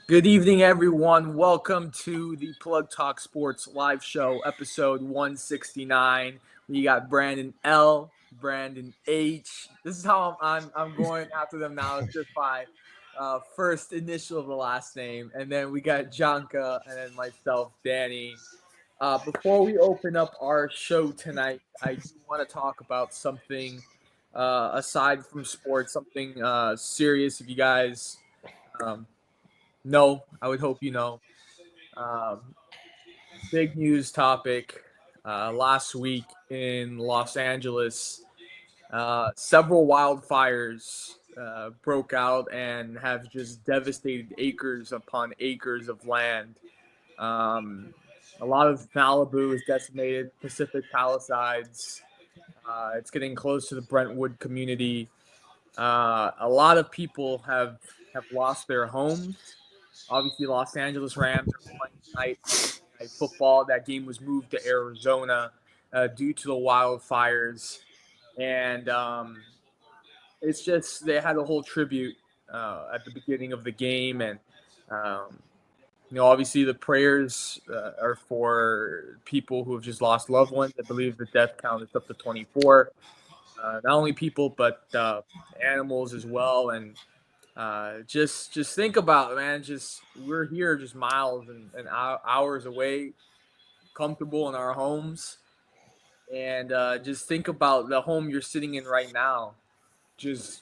Good evening, everyone. Welcome to the Plug Talk Sports live show, episode 169. We got Brandon L, Brandon H. This is how I'm going after them now. It's just by first initial of the last name, and then we got Janka, and then myself, Danny. Before we open up our show tonight, I do want to talk about something aside from sports, something serious. If you guys um, no, I would hope you know. Um, Big news topic last week in Los Angeles. Several wildfires broke out and have just devastated acres upon acres of land. Um, a lot of Malibu is decimated, Pacific Palisades. It's getting close to the Brentwood community. A lot of people have lost their homes. Obviously, Los Angeles Rams are playing tonight on Monday Night Football. That game was moved to Arizona due to the wildfires, and it's just they had a whole tribute at the beginning of the game, and um, obviously the prayers are for people who have just lost loved ones. I believe the death count is up to 24. Not only people, but animals as well, and just think about it, man. Just we're here, just miles and hours away, comfortable in our homes, and just think about the home you're sitting in right now, just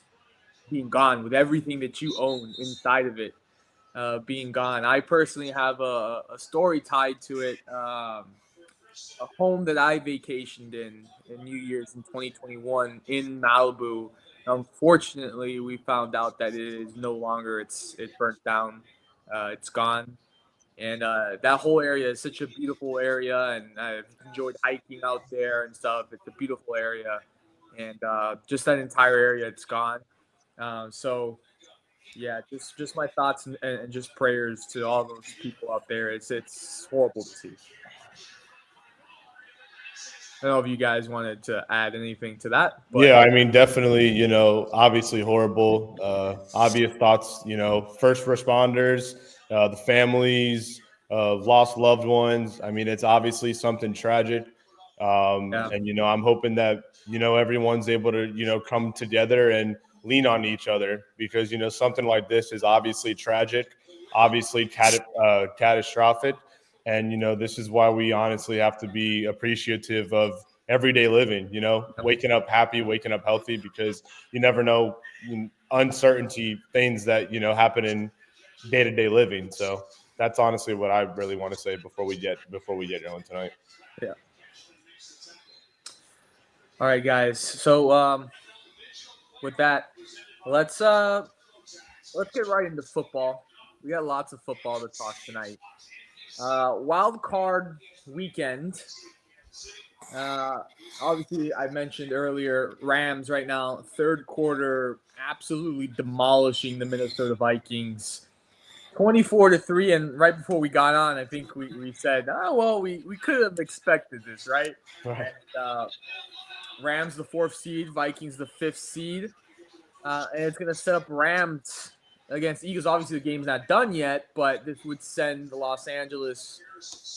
being gone with everything that you own inside of it, being gone. I personally have a story tied to it. A home that I vacationed in New Year's in 2021 in Malibu. Unfortunately, we found out that it is no longer. It burnt down. It's gone. And that whole area is such a beautiful area, and I've enjoyed hiking out there and stuff. It's a beautiful area, and just that entire area, it's gone. So yeah, just my thoughts and just prayers to all those people out there. It's horrible to see. I don't know if you guys wanted to add anything to that, but Yeah, I mean, definitely, obviously horrible, obvious thoughts, first responders, the families of lost loved ones. I mean, it's obviously something tragic. yeah, And, I'm hoping that, everyone's able to, come together and lean on each other because, something like this is obviously tragic, obviously catastrophic. And, this is why we honestly have to be appreciative of everyday living, waking up happy, waking up healthy, because you never know uncertainty things that, happen in day-to-day living. So that's honestly what I really want to say before we get going tonight. yeah. All right, guys. So with that, let's uh let's get right into football. We got lots of football to talk tonight. Wild card weekend. Uh, Obviously, I mentioned earlier, Rams right now, third quarter, absolutely demolishing the Minnesota Vikings. 24-3, and right before we got on, I think we said, oh, well, we could have expected this, right? Right. And Rams the fourth seed, Vikings the fifth seed. And it's going to set up Rams against Eagles. Obviously, the game's not done yet, but this would send Los Angeles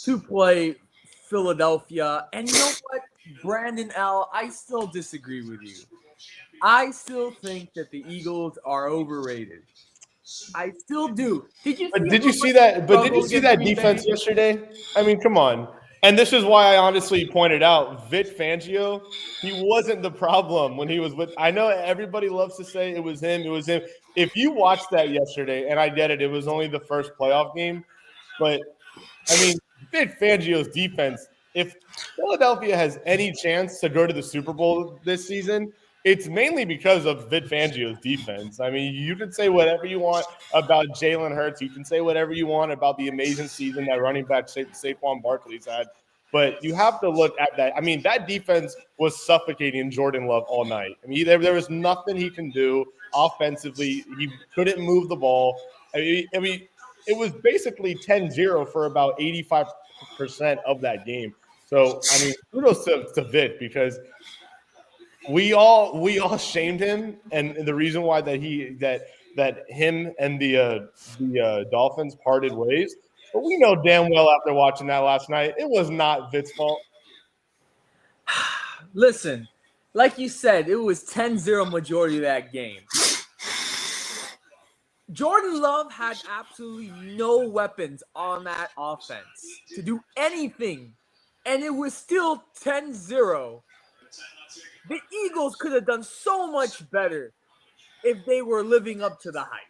to play Philadelphia. And you know what, Brandon L., I still disagree with you. I still think that the Eagles are overrated. I still do. Did you But see did how you see much they that? But did you struggled see against that Green defense Bay? yesterday? I mean, come on. And this is why I honestly pointed out Vic Fangio. He wasn't the problem when he was with. I know everybody loves to say it was him. It was him. If you watched that yesterday, and I get it, it was only the first playoff game, but I mean, Vic Fangio's defense. If Philadelphia has any chance to go to the Super Bowl this season, it's mainly because of Vic Fangio's defense. I mean, you can say whatever you want about Jalen Hurts. You can say whatever you want about the amazing season that running back Saquon Barkley's had. But you have to look at that. I mean, that defense was suffocating Jordan Love all night. I mean, there was nothing he can do offensively. He couldn't move the ball. I mean, it was basically 10-0 for about 85% of that game. So, I mean, kudos to Vic because we all shamed him, and the reason why that him and the Dolphins parted ways. But we know damn well after watching that last night, it was not Vit's fault. Listen, like you said, it was 10-0 majority of that game. Jordan Love had absolutely no weapons on that offense to do anything, and it was still 10-0. The Eagles could have done so much better if they were living up to the hype.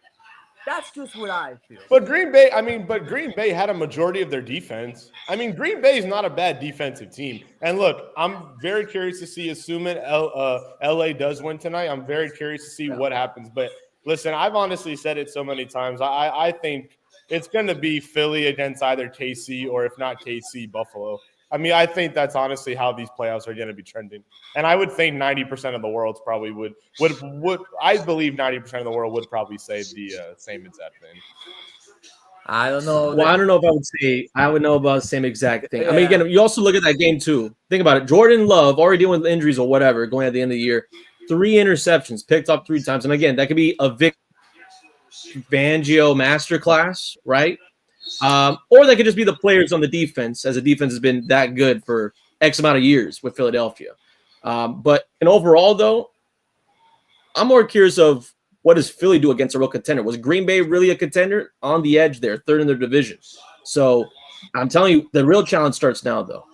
That's just what I feel. But Green Bay had a majority of their defense. I mean, Green Bay is not a bad defensive team. And look, I'm very curious to see, assuming LA does win tonight, I'm very curious to see what happens. But listen, I've honestly said it so many times. I think it's going to be Philly against either KC or, if not KC, Buffalo. I mean, I think that's honestly how these playoffs are going to be trending. And I would think 90% of the world probably would I believe 90% of the world would probably say the same exact thing. I don't know. Well, I don't know if I would say I would know about the same exact thing. Yeah. I mean, again, you also look at that game too. Think about it. Jordan Love, already dealing with injuries or whatever, going at the end of the year, 3 interceptions, picked up 3 times. And again, that could be a Vic Fangio masterclass, right? Or that could just be the players on the defense, as the defense has been that good for X amount of years with Philadelphia. But overall, though, I'm more curious of what does Philly do against a real contender? Was Green Bay really a contender? On the edge there, 3rd in their division. So I'm telling you, the real challenge starts now, though.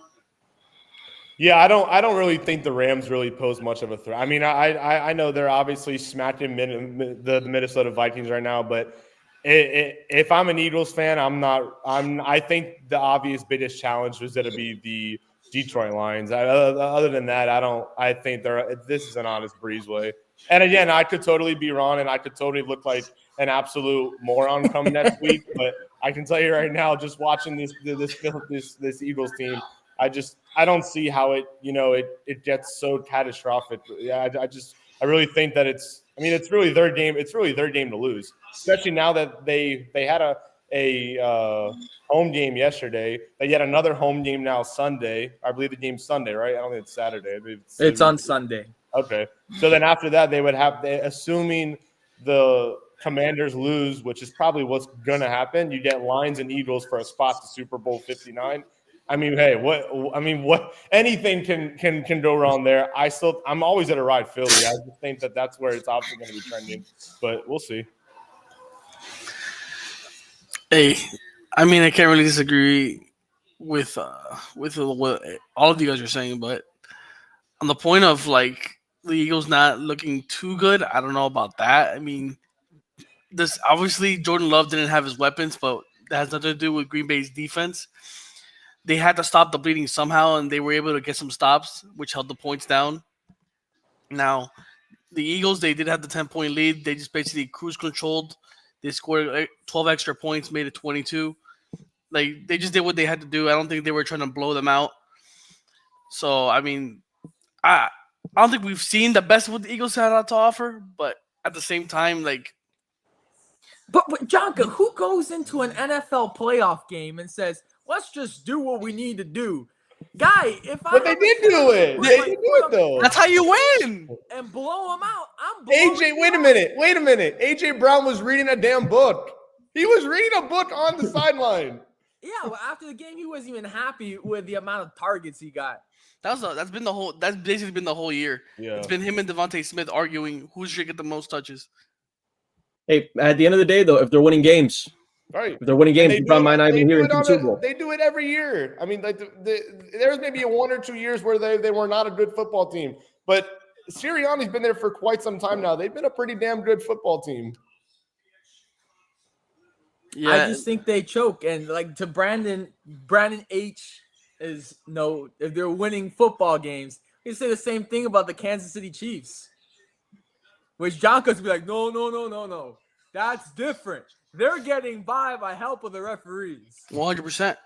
Yeah, I don't really think the Rams really pose much of a threat. I mean, I know they're obviously smacking the Minnesota Vikings right now, but if I'm an Eagles fan, I think the obvious biggest challenge was going to be the Detroit Lions. Other than that, I think this is an honest breezeway. And again, I could totally be wrong, and I could totally look like an absolute moron come next week. But I can tell you right now, just watching this Eagles team, I don't see how it gets so catastrophic. Yeah, I really think that it's really their game. It's really their game to lose, especially now that they had a home game yesterday. They had another home game now Sunday. I believe the game's Sunday, right? I don't think it's Saturday. It's on Sunday. Okay. So then after that, they would assuming the Commanders lose, which is probably what's going to happen. You get Lions and Eagles for a spot to Super Bowl 59. I mean, hey, what anything can go wrong there. I'm always going to ride Philly. I just think that's where it's obviously going to be trending, but we'll see. Hey, I mean, I can't really disagree with what all of you guys are saying, but on the point of like the Eagles not looking too good, I don't know about that. I mean, this obviously Jordan Love didn't have his weapons, but that has nothing to do with Green Bay's defense. They had to stop the bleeding somehow, and they were able to get some stops, which held the points down. Now, the Eagles, they did have the 10-point lead. They just basically cruise controlled. They scored 12 extra points, made it 22. Like, they just did what they had to do. I don't think they were trying to blow them out. So, I mean, I don't think we've seen the best of what the Eagles had to offer, but at the same time, like. But Jonka, who goes into an NFL playoff game and says, let's just do what we need to do? Guy, But they did do it. They did do it, though. That's how you win. And blow them out. I'm blowing AJ, wait a minute. AJ Brown was reading a damn book. He was reading a book on the sideline. Yeah, well, after the game, he wasn't even happy with the amount of targets he got. That's basically been the whole year. Yeah. It's been him and Devontae Smith arguing who should get the most touches. Hey, at the end of the day, though, if they're winning games, right? If they're winning games, you probably might not even hear it in Super Bowl. They do it every year. I mean, like there's maybe 1 or 2 years where they were not a good football team, but Sirianni's been there for quite some time now. They've been a pretty damn good football team. Yeah, I just think they choke, and like to Brandon H is if they're winning football games, he say the same thing about the Kansas City Chiefs. Which John could be like, no. That's different. They're getting by help of the referees. 100%.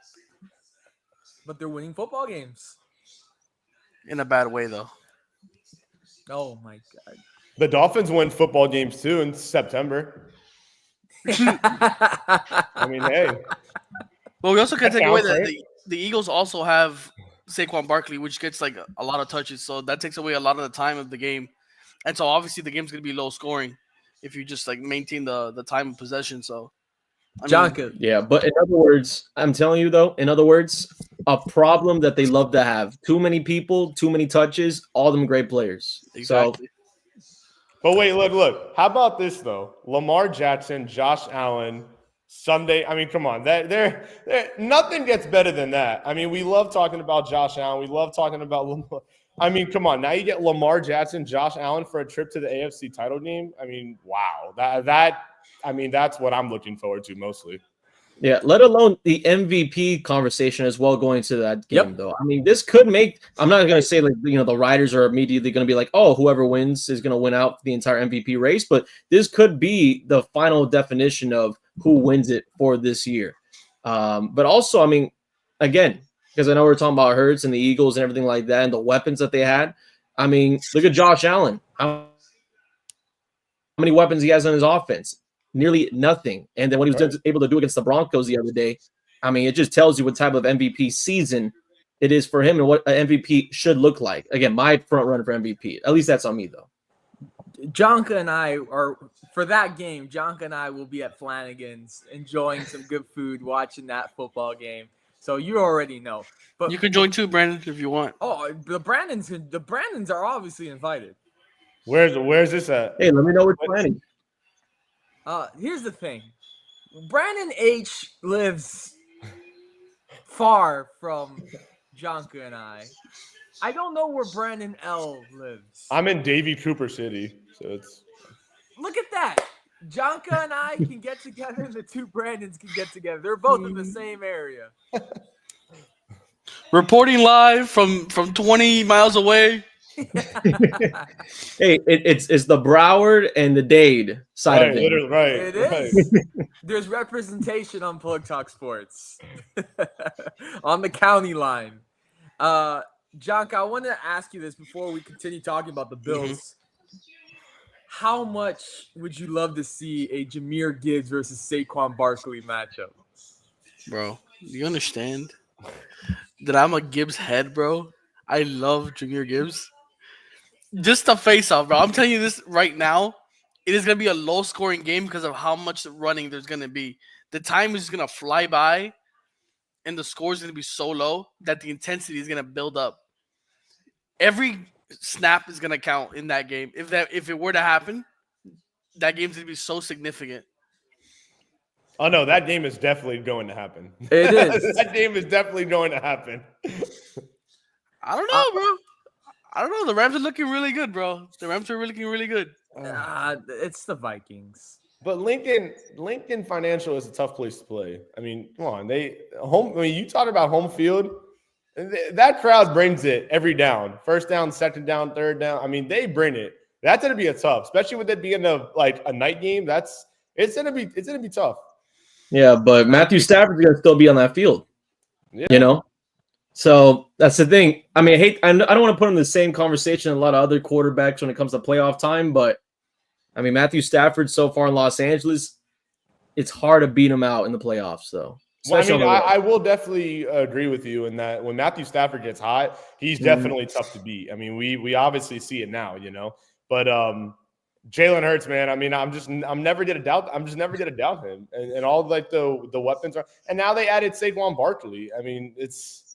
But they're winning football games. In a bad way, though. Oh, my God. The Dolphins win football games, too, in September. I mean, hey. Well, we also can't take away that right? the Eagles also have Saquon Barkley, which gets like a lot of touches. So that takes away a lot of the time of the game. And so obviously the game's gonna be low scoring if you just like maintain the time of possession. So I mean, Jonka, Yeah, but in other words, I'm telling you though, in other words, a problem that they love to have. Too many people, too many touches, all them great players. So exactly. But wait, look. How about this though? Lamar Jackson, Josh Allen, Sunday. I mean, come on. Nothing gets better than that. I mean, we love talking about Josh Allen. We love talking about Lamar. I mean, come on. Now you get Lamar Jackson, Josh Allen for a trip to the AFC title game. I mean, wow. I mean, that's what I'm looking forward to mostly. yeah, let alone the MVP conversation as well going to that game, Yep. though. I mean, this could make, I'm not going to say like, the riders are immediately going to be like, oh, whoever wins is going to win out the entire MVP race, but this could be the final definition of who wins it for this year. But also, I mean, again, because I know we're talking about Hurts and the Eagles and everything like that and the weapons that they had. I mean, look at Josh Allen. How many weapons he has on his offense? Nearly nothing. And then what he was able to do against the Broncos the other day, I mean, it just tells you what type of MVP season it is for him and what an MVP should look like. Again, my front runner for MVP. At least that's on me, though. Jonka and I are for that game. Jonka and I will be at Flanagan's enjoying some good food, watching that football game. So you already know. But You can join too, Brandon, if you want. oh, the Brandons are obviously invited. Where's this at? Hey, let me know which planning. Here's the thing. Brandon H lives far from Jonka and I. I don't know where Brandon L lives. I'm in Davy Cooper City, so it's. Look at that. Jonka and I can get together, and the two Brandons can get together. They're both in the same area. Reporting live from 20 miles away. Hey, it's the Broward and the Dade side of it. Right. It is. There's representation on Plug Talk Sports on the county line. Jonka, I wanted to ask you this before we continue talking about the Bills. Mm-hmm. How much would you love to see a Jahmyr Gibbs versus Saquon Barkley matchup? Bro, do you understand that I'm a Gibbs head, bro? I love Jahmyr Gibbs. Just the face off, bro. I'm telling you this right now. It is going to be a low-scoring game because of how much running there's going to be. The time is going to fly by, and the score is going to be so low that the intensity is going to build up. Every snap is going to count in that game. If it were to happen, that game's going to be so significant. Oh, no, that game is definitely going to happen. It is. That game is definitely going to happen. I don't know, bro. I don't know. The Rams are looking really good, bro. The Rams are looking really good. It's the Vikings. But Lincoln Financial is a tough place to play. I mean, come on. You talk about home field. That crowd brings it every down. First down, second down, third down. I mean, they bring it. That's going to be a tough, especially with it being a night game. It's going to be tough. Yeah, but Matthew Stafford's going to still be on that field. Yeah. So that's the thing. I mean, I don't want to put him in the same conversation as a lot of other quarterbacks when it comes to playoff time, but I mean, Matthew Stafford so far in Los Angeles, it's hard to beat him out in the playoffs, though. Well, I mean, I will definitely agree with you in that when Matthew Stafford gets hot, he's definitely tough to beat. I mean, we obviously see it now, but Jalen Hurts, man. I mean, I'm never gonna doubt him and all the weapons are. And now they added Saquon Barkley. I mean, it's.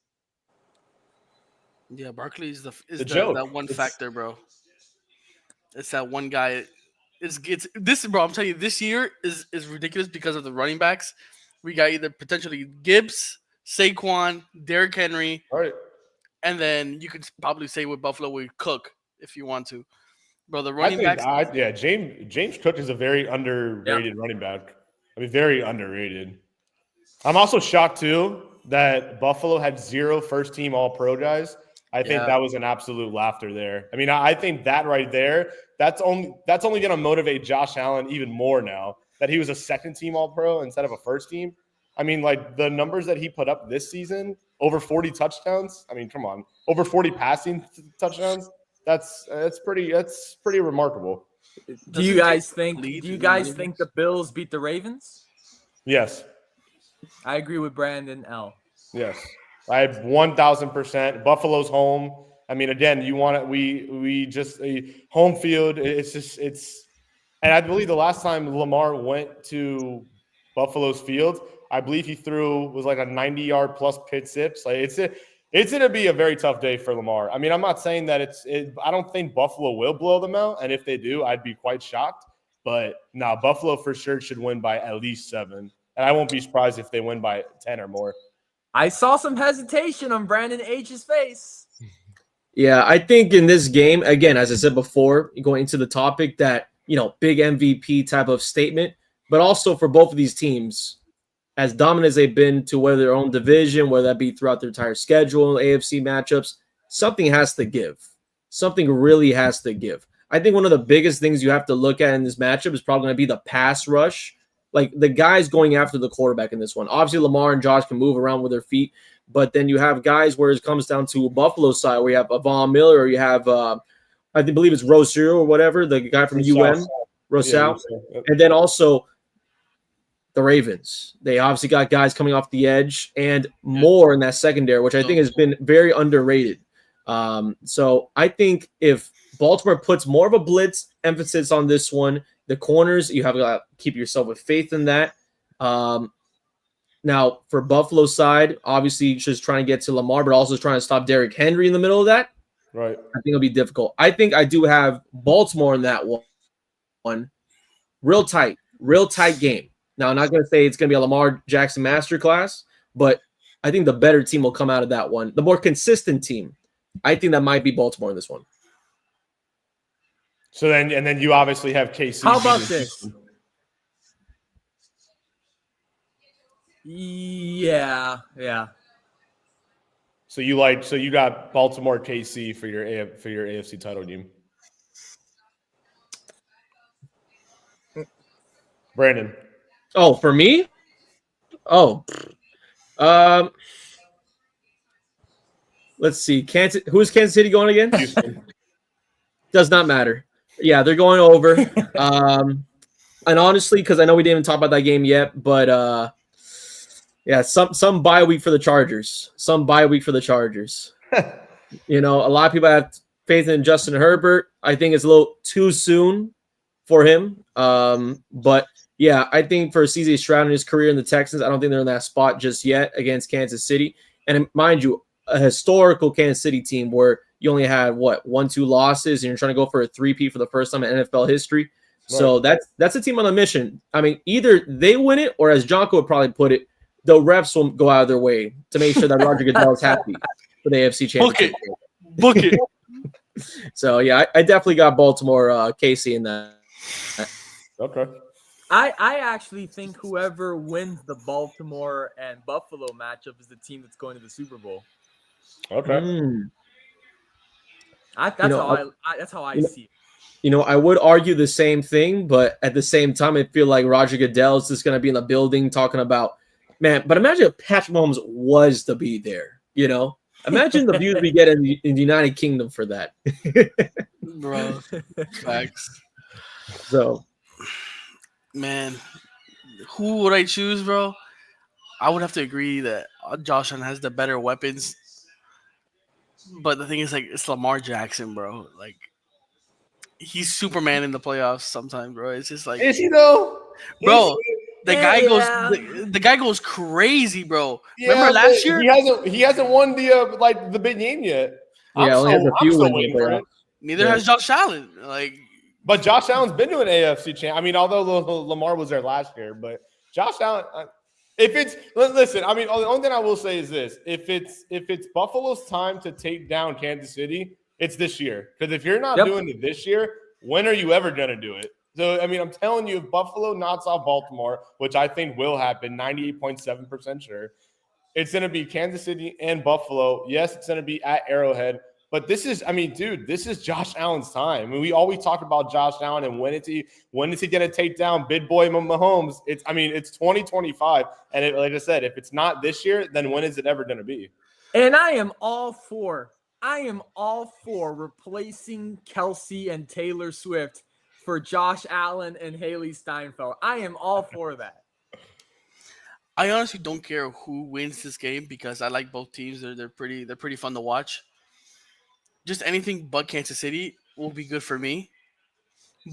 Yeah, Barkley is joke. That one factor, bro. It's that one guy. It's this, bro. I'm telling you, this year is ridiculous because of the running backs. We got either potentially Gibbs, Saquon, Derrick Henry, all right, and then you could probably say with Buffalo we Cook if you want to, bro. The running backs. James Cook is a very underrated running back. I mean, very underrated. I'm also shocked too that Buffalo had 0 first-team All-Pro guys. I think that was an absolute laughter there. I mean, I think that right there, that's only going to motivate Josh Allen even more now that he was a second-team All-Pro instead of a first-team. I mean, like the numbers that he put up this season, over 40 touchdowns. I mean, come on, over 40 passing touchdowns. That's pretty remarkable. Do you guys think the Bills beat the Ravens? Yes. I agree with Brandon L. Yes. I 1,000%. Buffalo's home. I mean, again, you want it. We just home field. And I believe the last time Lamar went to Buffalo's field, I believe he was like a 90-yard plus pit sips. Like it's going to be a very tough day for Lamar. I mean, I'm not saying that I don't think Buffalo will blow them out, and if they do, I'd be quite shocked. But no, Buffalo for sure should win by at least 7, and I won't be surprised if they win by 10 or more. I saw some hesitation on Brandon H's face. Yeah, I think in this game, again, as I said before, going into the topic that, big MVP type of statement, but also for both of these teams, as dominant as they've been to whether their own division, whether that be throughout their entire schedule, AFC matchups, something has to give. Something really has to give. I think one of the biggest things you have to look at in this matchup is probably going to be the pass rush. Like the guys going after the quarterback in this one. Obviously, Lamar and Josh can move around with their feet, but then you have guys where it comes down to Buffalo's side where you have Von Miller or you have, I believe it's Rosario or whatever, the guy from Rosal. Yeah, and then also the Ravens. They obviously got guys coming off the edge and more in that secondary, which I think has been very underrated. So I think if Baltimore puts more of a blitz emphasis on this one, the corners, you have to keep yourself with faith in that. Now, for Buffalo's side, obviously just trying to get to Lamar, but also trying to stop Derrick Henry in the middle of that. Right. I think it'll be difficult. I think I do have Baltimore in that one. Real tight game. Now, I'm not going to say it's going to be a Lamar Jackson masterclass, but I think the better team will come out of that one. The more consistent team. I think that might be Baltimore in this one. So then you obviously have KC. How about this? Yeah. So you got Baltimore KC for your AFC title game. Brandon. Oh, for me? Oh. Let's see. Who is Kansas City going again? Houston. Does not matter. Yeah, they're going over. And honestly, because I know we didn't even talk about that game yet, but yeah, some bye week for the Chargers. A lot of people have faith in Justin Herbert. I think it's a little too soon for him. But yeah, I think for CJ Stroud in his career in the Texans, I don't think they're in that spot just yet against Kansas City. And mind you, a historical Kansas City team where you only had 1-2 losses and you're trying to go for a 3-peat for the first time in NFL history. Right. So that's a team on a mission. I mean, either they win it or, as Jonko would probably put it, the refs will go out of their way to make sure that Roger Goodell is happy for the AFC Championship. Book it. So yeah, I definitely got Baltimore KC in that. Okay. I actually think whoever wins the Baltimore and Buffalo matchup is the team that's going to the Super Bowl. Okay. That's how I see it. I would argue the same thing, but at the same time, I feel like Roger Goodell is just going to be in the building talking about, man. But imagine if Patrick Mahomes was to be there. Imagine the views we get in the United Kingdom for that, bro. Facts. So, man, who would I choose, bro? I would have to agree that Josh Allen has the better weapons. But the thing is, it's Lamar Jackson, bro. Like, he's Superman in the playoffs sometimes, bro. It's just like, is he though, bro? The guy goes crazy, bro. Yeah, remember last year? He hasn't won the big game yet. Yeah, only has a few wins. Neither has Josh Allen. But Josh Allen's been to an AFC champ. I mean, although Lamar was there last year, but Josh Allen. Listen, I mean, the only thing I will say is this: if it's Buffalo's time to take down Kansas City, it's this year. Because if you're not doing it this year, when are you ever going to do it? So, I mean, I'm telling you, if Buffalo knocks off Baltimore, which I think will happen, 98.7% sure, it's going to be Kansas City and Buffalo. Yes, it's going to be at Arrowhead. But this is Josh Allen's time. I mean, we always talk about Josh Allen and when is he going to take down big boy Mahomes? It's 2025. And like I said, if it's not this year, then when is it ever going to be? And I am all for replacing Kelsey and Taylor Swift for Josh Allen and Haley Steinfeld. I am all for that. I honestly don't care who wins this game because I like both teams. They're pretty fun to watch. Just anything but Kansas City will be good for me.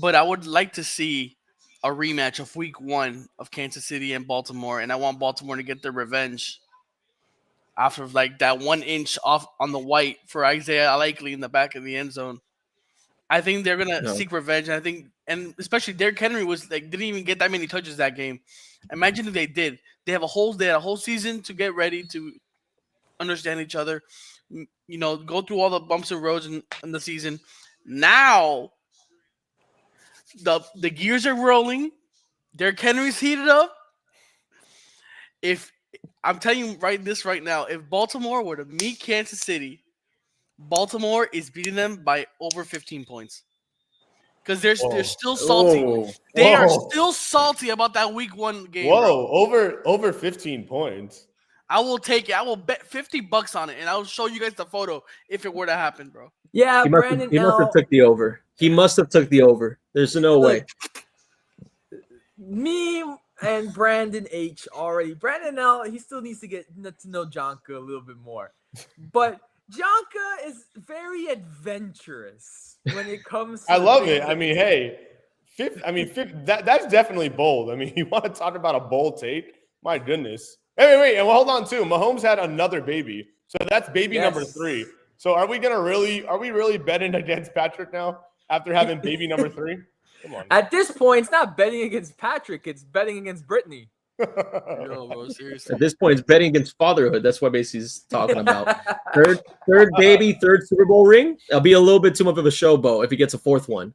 But I would like to see a rematch of Week 1 of Kansas City and Baltimore, and I want Baltimore to get their revenge after like that 1 inch off on the white for Isaiah Likely in the back of the end zone. I think they're gonna No. seek revenge. And especially Derrick Henry was like didn't even get that many touches that game. Imagine if they did. They had a whole season to get ready to understand each other. Go through all the bumps and roads in the season. Now the gears are rolling. Derrick Henry's heated up. If I'm telling you right now, if Baltimore were to meet Kansas City, Baltimore is beating them by over 15 points. Because they're Whoa. still salty. Oh, They are Whoa. still salty about that Week 1 game, bro. Whoa. Over 15 points. I will take it. I will bet $50 on it, and I'll show you guys the photo if it were to happen, bro. yeah, Brandon He must have L. took the over. He must have took the over. There's no way. Me and Brandon H already. Brandon L. He still needs to get to know Jonka a little bit more, but Jonka is very adventurous when it comes to I love things it. I that- mean, hey, that's definitely bold. I mean, you want to talk about a bold take? My goodness. Wait, and hold on too. Mahomes had another baby, so that's baby number Yes. 3. So are we really betting against Patrick now after having baby number 3? Come on. At this point, it's not betting against Patrick; it's betting against Brittany. Yo, bro, seriously. At this point, it's betting against fatherhood. That's what basically he's talking about. Third baby, third Super Bowl ring. That'll be a little bit too much of a showboat if he gets a fourth one.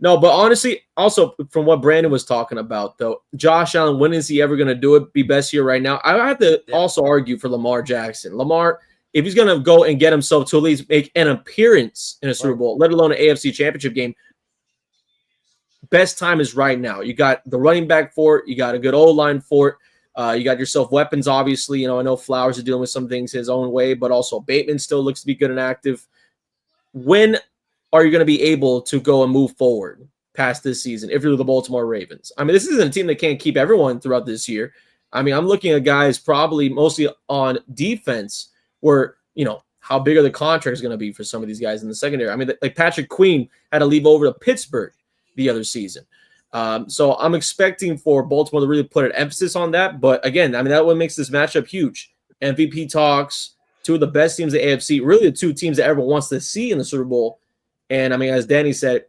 No, but honestly, also from what Brandon was talking about, though, Josh Allen, when is he ever going to do it? Be best here right now. I have to also argue for Lamar Jackson. Lamar, if he's going to go and get himself to at least make an appearance in a Super Bowl, let alone an AFC Championship game, best time is right now. You got the running back for it. You got a good O-line for it. You got yourself weapons, obviously. I know Flowers is dealing with some things his own way, but also Bateman still looks to be good and active. When are you going to be able to go and move forward past this season if you're the Baltimore Ravens? I mean, this isn't a team that can't keep everyone throughout this year. I mean, I'm looking at guys probably mostly on defense where, how big are the contracts going to be for some of these guys in the secondary? I mean, like Patrick Queen had to leave over to Pittsburgh the other season. So I'm expecting for Baltimore to really put an emphasis on that. But again, I mean, that what makes this matchup huge. MVP talks, two of the best teams in the AFC, really the two teams that everyone wants to see in the Super Bowl. And I mean, as Danny said,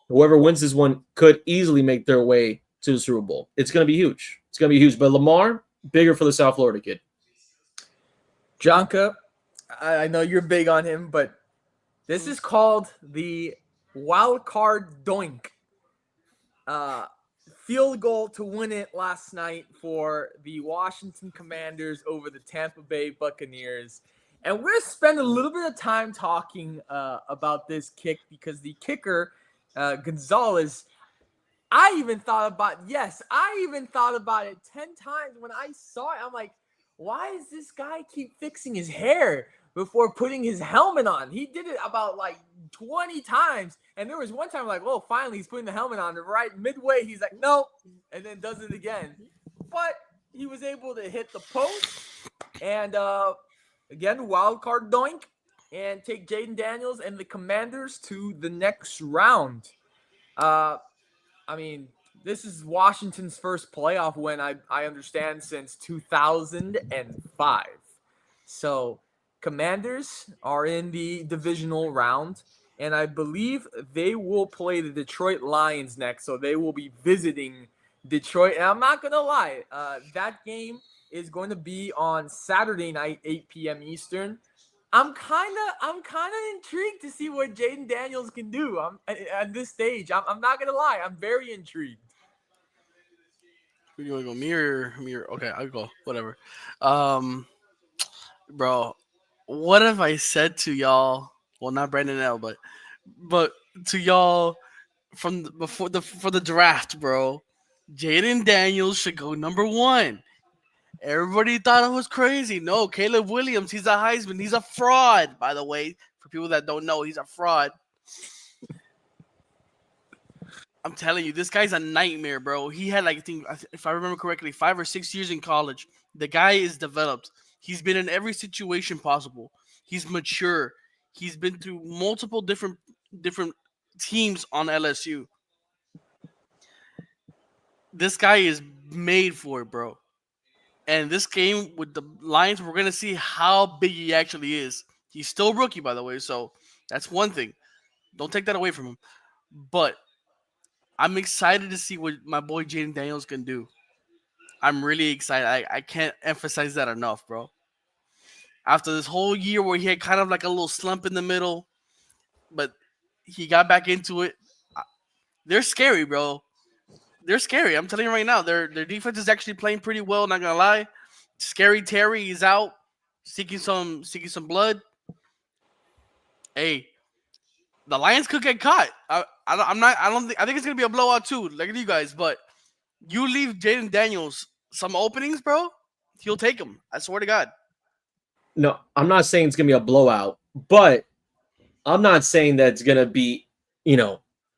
whoever wins this one could easily make their way to the Super Bowl. It's going to be huge. It's going to be huge. But Lamar, bigger for the South Florida kid. Jonka, I know you're big on him, but this is called the wild card doink. Field goal to win it last night for the Washington Commanders over the Tampa Bay Buccaneers. And we're going to spend a little bit of time talking about this kick because the kicker, Gonzalez, I even thought about it 10 times when I saw it. I'm like, why does this guy keep fixing his hair before putting his helmet on? He did it about like 20 times. And there was one time like, oh, finally he's putting the helmet on. Right midway, he's like, nope, and then does it again. But he was able to hit the post and again, wild card doink and take Jaden Daniels and the Commanders to the next round. I mean, this is Washington's first playoff win, I understand, since 2005. So Commanders are in the divisional round, and I believe they will play the Detroit Lions next. So they will be visiting Detroit. And I'm not going to lie, that game is going to be on Saturday night, 8 p.m. Eastern. I'm kind of intrigued to see what Jaden Daniels can do. At this stage. I'm not gonna lie. I'm very intrigued. Who do you want to go? Mirror. Okay, I'll go. Whatever. Bro, what have I said to y'all? Well, not Brandon L, but to y'all from before for the draft, bro. Jaden Daniels should go number 1. Everybody thought I was crazy. No, Caleb Williams, he's a Heisman. He's a fraud, by the way. For people that don't know, he's a fraud. I'm telling you, this guy's a nightmare, bro. He had like, I think, if I remember correctly, 5 or 6 years in college. The guy is developed. He's been in every situation possible. He's mature. He's been through multiple different teams on LSU. This guy is made for it, bro. And this game with the Lions, we're gonna see how big he actually is. He's still rookie, by the way, so that's one thing. Don't take that away from him. But I'm excited to see what my boy Jaden Daniels can do. I'm really excited. I can't emphasize that enough, bro. After this whole year where he had kind of like a little slump in the middle, but he got back into it. They're scary, bro. They're scary. I'm telling you right now. Their defense is actually playing pretty well. Not gonna lie. Scary Terry is out seeking some blood. Hey, the Lions could get caught. I'm not. I don't think. I think it's gonna be a blowout too. Like you guys, but you leave Jaden Daniels some openings, bro. He'll take them. I swear to God. No, I'm not saying it's gonna be a blowout, but I'm not saying that it's gonna be,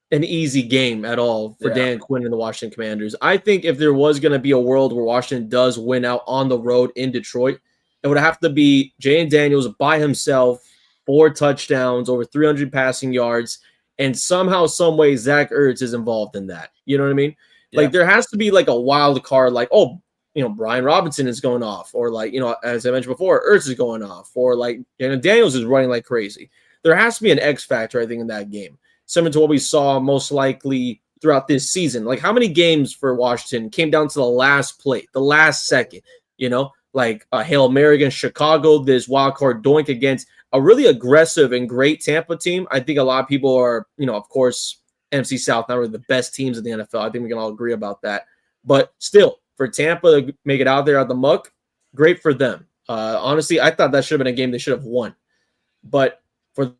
an easy game at all for Dan Quinn and the Washington Commanders. I think if there was gonna be a world where Washington does win out on the road in Detroit, it would have to be Jaden Daniels by himself, 4 touchdowns, over 300 passing yards, and somehow, some way, Zach Ertz is involved in that. You know what I mean? Yeah. Like, there has to be like a wild card, like, Brian Robinson is going off, or like, as I mentioned before, Ertz is going off, or like, Daniels is running like crazy. There has to be an X factor, I think, in that game, similar to what we saw most likely throughout this season. Like, how many games for Washington came down to the last play, the last second, like a Hail Mary against Chicago, this wild card doink against a really aggressive and great Tampa team. I think a lot of people are, of course, NFC South, not really the best teams in the NFL. I think we can all agree about that. But still, for Tampa to make it out there out the muck, great for them. Honestly, I thought that should have been a game they should have won. But for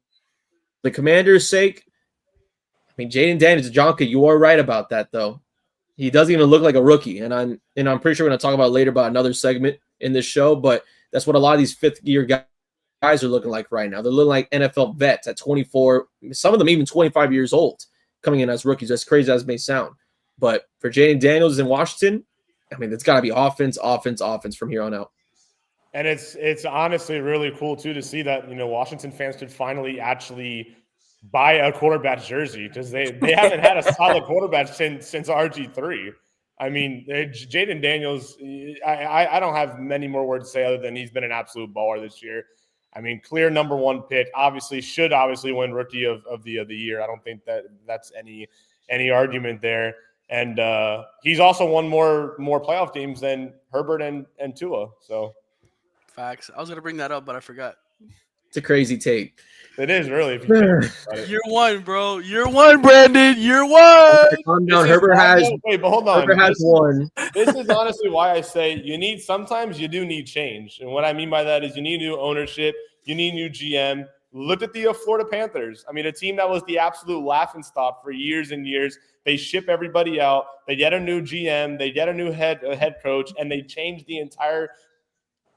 the Commanders' sake, I mean, Jaden Daniels, Jonka, you are right about that, though. He doesn't even look like a rookie, and I'm pretty sure we're going to talk about later about another segment in this show. But that's what a lot of these fifth-year guys are looking like right now. They're looking like NFL vets at 24, some of them even 25 years old, coming in as rookies. As crazy as it may sound, but for Jaden Daniels in Washington, I mean, it's got to be offense from here on out. And it's honestly really cool too to see that Washington fans could finally actually buy a quarterback jersey, because they haven't had a solid quarterback since RG3. I mean, Jaden Daniels, I don't have many more words to say other than he's been an absolute baller this year. I mean, clear number 1 pick. Should win Rookie of the Year. I don't think that's any argument there. And he's also won more playoff games than Herbert and Tua. So, facts. I was gonna bring that up, but I forgot. It's a crazy take. It is really. If you think about it. Year 1, bro. Year 1, Brandon. Year 1. Calm down. Herbert has. Wait, but hold on. Herbert has one. This is honestly why I say sometimes you do need change. And what I mean by that is you need new ownership. You need new GM. Look at the Florida Panthers. I mean, a team that was the absolute laughingstock for years and years. They ship everybody out. They get a new GM. They get a new head coach, and they change the entire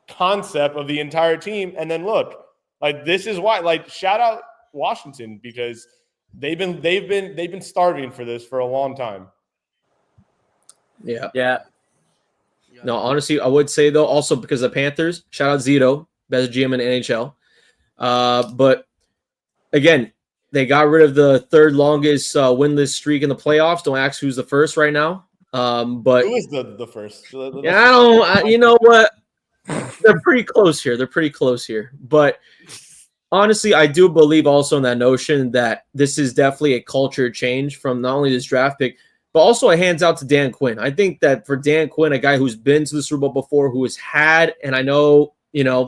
concept of the entire team. And then look, like, this is why. Like, shout out Washington, because they've been starving for this for a long time. Yeah. No, honestly, I would say though, also because the Panthers, shout out Zito, best GM in the NHL. But again, they got rid of the third longest winless streak in the playoffs. Don't ask who's the first right now. But who is the first? You know what? They're pretty close here. But honestly, I do believe also in that notion that this is definitely a culture change from not only this draft pick, but also a hands out to Dan Quinn. I think that for Dan Quinn, a guy who's been to the Super Bowl before, who has had, and I know,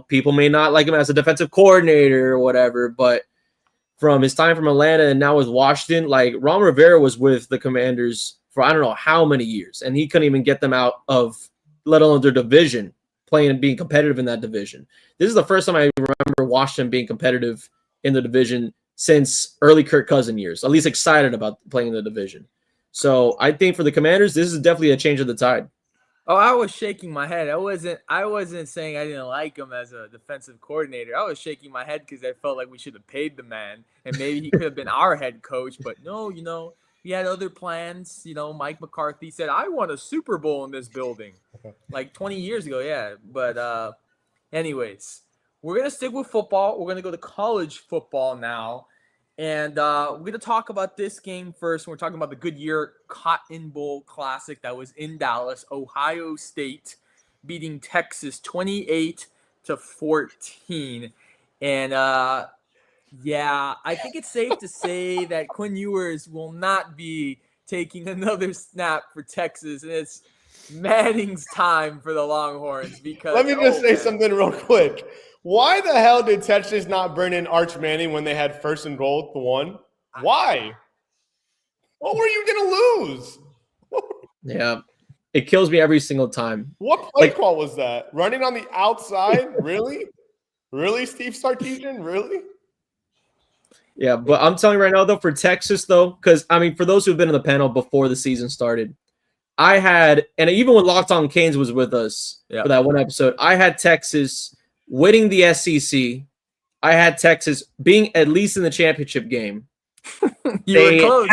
people may not like him as a defensive coordinator or whatever, but from his time from Atlanta and now with Washington, like, Ron Rivera was with the Commanders for I don't know how many years, and he couldn't even get them out of, let alone their division, playing and being competitive in that division. This is the first time I remember Washington being competitive in the division since early Kirk Cousins years, at least excited about playing in the division. So I think for the Commanders, this is definitely a change of the tide. Oh, I was shaking my head. I wasn't saying I didn't like him as a defensive coordinator. I was shaking my head because I felt like we should have paid the man, and maybe he could have been our head coach. But no, we had other plans. Mike McCarthy said, "I want a Super Bowl in this building," like 20 years ago. Yeah, but anyways, we're gonna stick with football. We're gonna go to college football now, and we're gonna talk about this game first. We're talking about the Goodyear Cotton Bowl Classic that was in Dallas. Ohio State beating Texas 28-14, and yeah, I think it's safe to say that Quinn Ewers will not be taking another snap for Texas, and it's Manning's time for the Longhorns because Let me just say something real quick. Why the hell did Texas not bring in Arch Manning when they had first and goal to 1? Why? What were you going to lose? Yeah. It kills me every single time. What play call was that? Running on the outside? Really? Really, Steve Sarkisian? Really? Yeah, but I'm telling you right now, though, for Texas, though, because, I mean, for those who've been in the panel before the season started, I had, and even when Locked On Canes was with us for that one episode, I had Texas winning the SEC. I had Texas being at least in the championship game. You were close.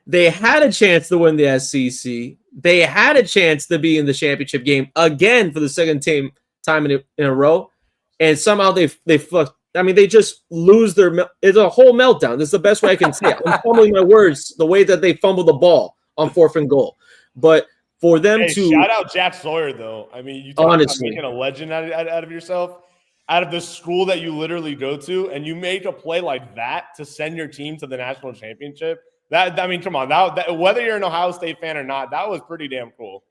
They had a chance to win the SEC. They had a chance to be in the championship game again for the second time in a row, and somehow they fucked. I mean, they just lose their. It's a whole meltdown. This is the best way I can say it. I'm fumbling my words the way that they fumbled the ball on 4th and goal. But for them to shout out Jack Sawyer, though. I mean, you talk about making a legend out of yourself, out of the school that you literally go to, and you make a play like that to send your team to the national championship. That, I mean, come on. That, whether you're an Ohio State fan or not, that was pretty damn cool.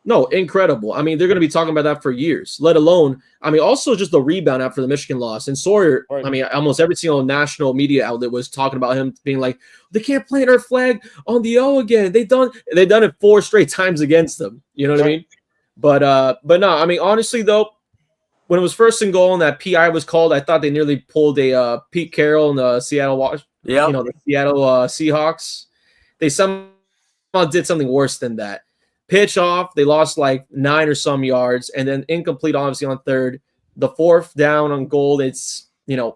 No, incredible. I mean, they're going to be talking about that for years, let alone, I mean, also just the rebound after the Michigan loss. And Sawyer, I mean, almost every single national media outlet was talking about him being like, they can't plant our flag on the O again. They've done it 4 straight times against them. You know what I mean? But no, I mean, honestly, though, when it was 1st and goal and that PI was called, I thought they nearly pulled a Pete Carroll in the Seattle the Seattle Seahawks. They somehow did something worse than that. Pitch off, they lost like 9 or some yards, and then incomplete, obviously, on 3rd. The 4th down on goal, it's,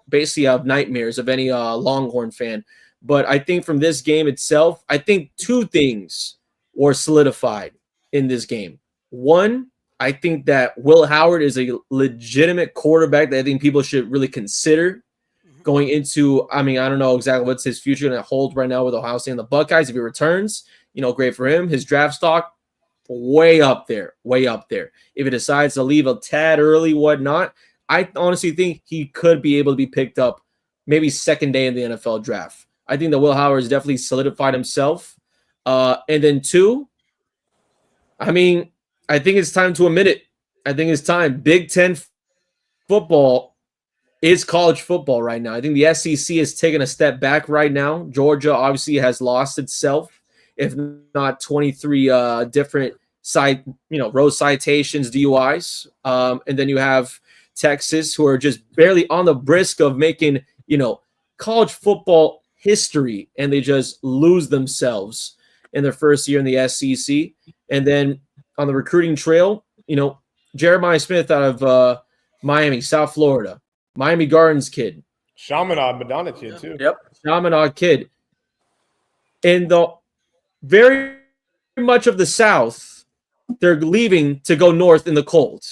basically of nightmares of any Longhorn fan. But I think from this game itself, I think 2 things were solidified in this game. One, I think that Will Howard is a legitimate quarterback that I think people should really consider going into. I mean, I don't know exactly what's his future going to hold right now with Ohio State and the Buckeyes. If he returns, great for him. His draft stock, way up there. If he decides to leave a tad early, whatnot, I honestly think he could be able to be picked up maybe 2nd day in the NFL draft. I think that Will Howard has definitely solidified himself. And then 2, I mean, I think it's time to admit it. I think it's time. Big Ten football is college football right now. I think the SEC is taking a step back right now. Georgia obviously has lost itself, if not 23 different road citations, DUIs. And then you have Texas, who are just barely on the brisk of making, college football history, and they just lose themselves in their first year in the SEC. And then on the recruiting trail, Jeremiah Smith out of Miami, South Florida, Miami Gardens kid. Chaminade Madonna kid, too. Yep. Chaminade kid. In the very much of the South, they're leaving to go north in the cold.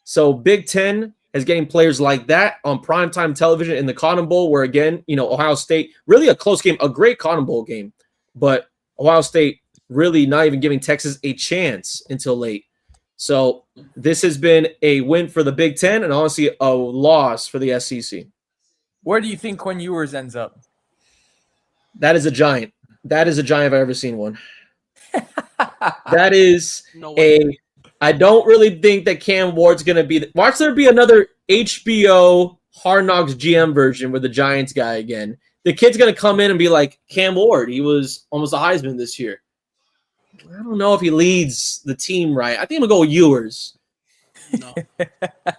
So Big Ten is getting players like that on primetime television in the Cotton Bowl, where, again, Ohio State, really a close game, a great Cotton Bowl game, but Ohio State really not even giving Texas a chance until late. So this has been a win for the Big Ten and honestly a loss for the SEC. Where do you think Quinn Ewers ends up? That is a giant. That is a giant if I've ever seen one. That is I don't really think that Cam Ward's going to be. Watch there be another HBO Hard Knocks GM version with the Giants guy again. The kid's going to come in and be like, Cam Ward, he was almost a Heisman this year. I don't know if he leads the team right. I think I'm going to go with Ewers. No.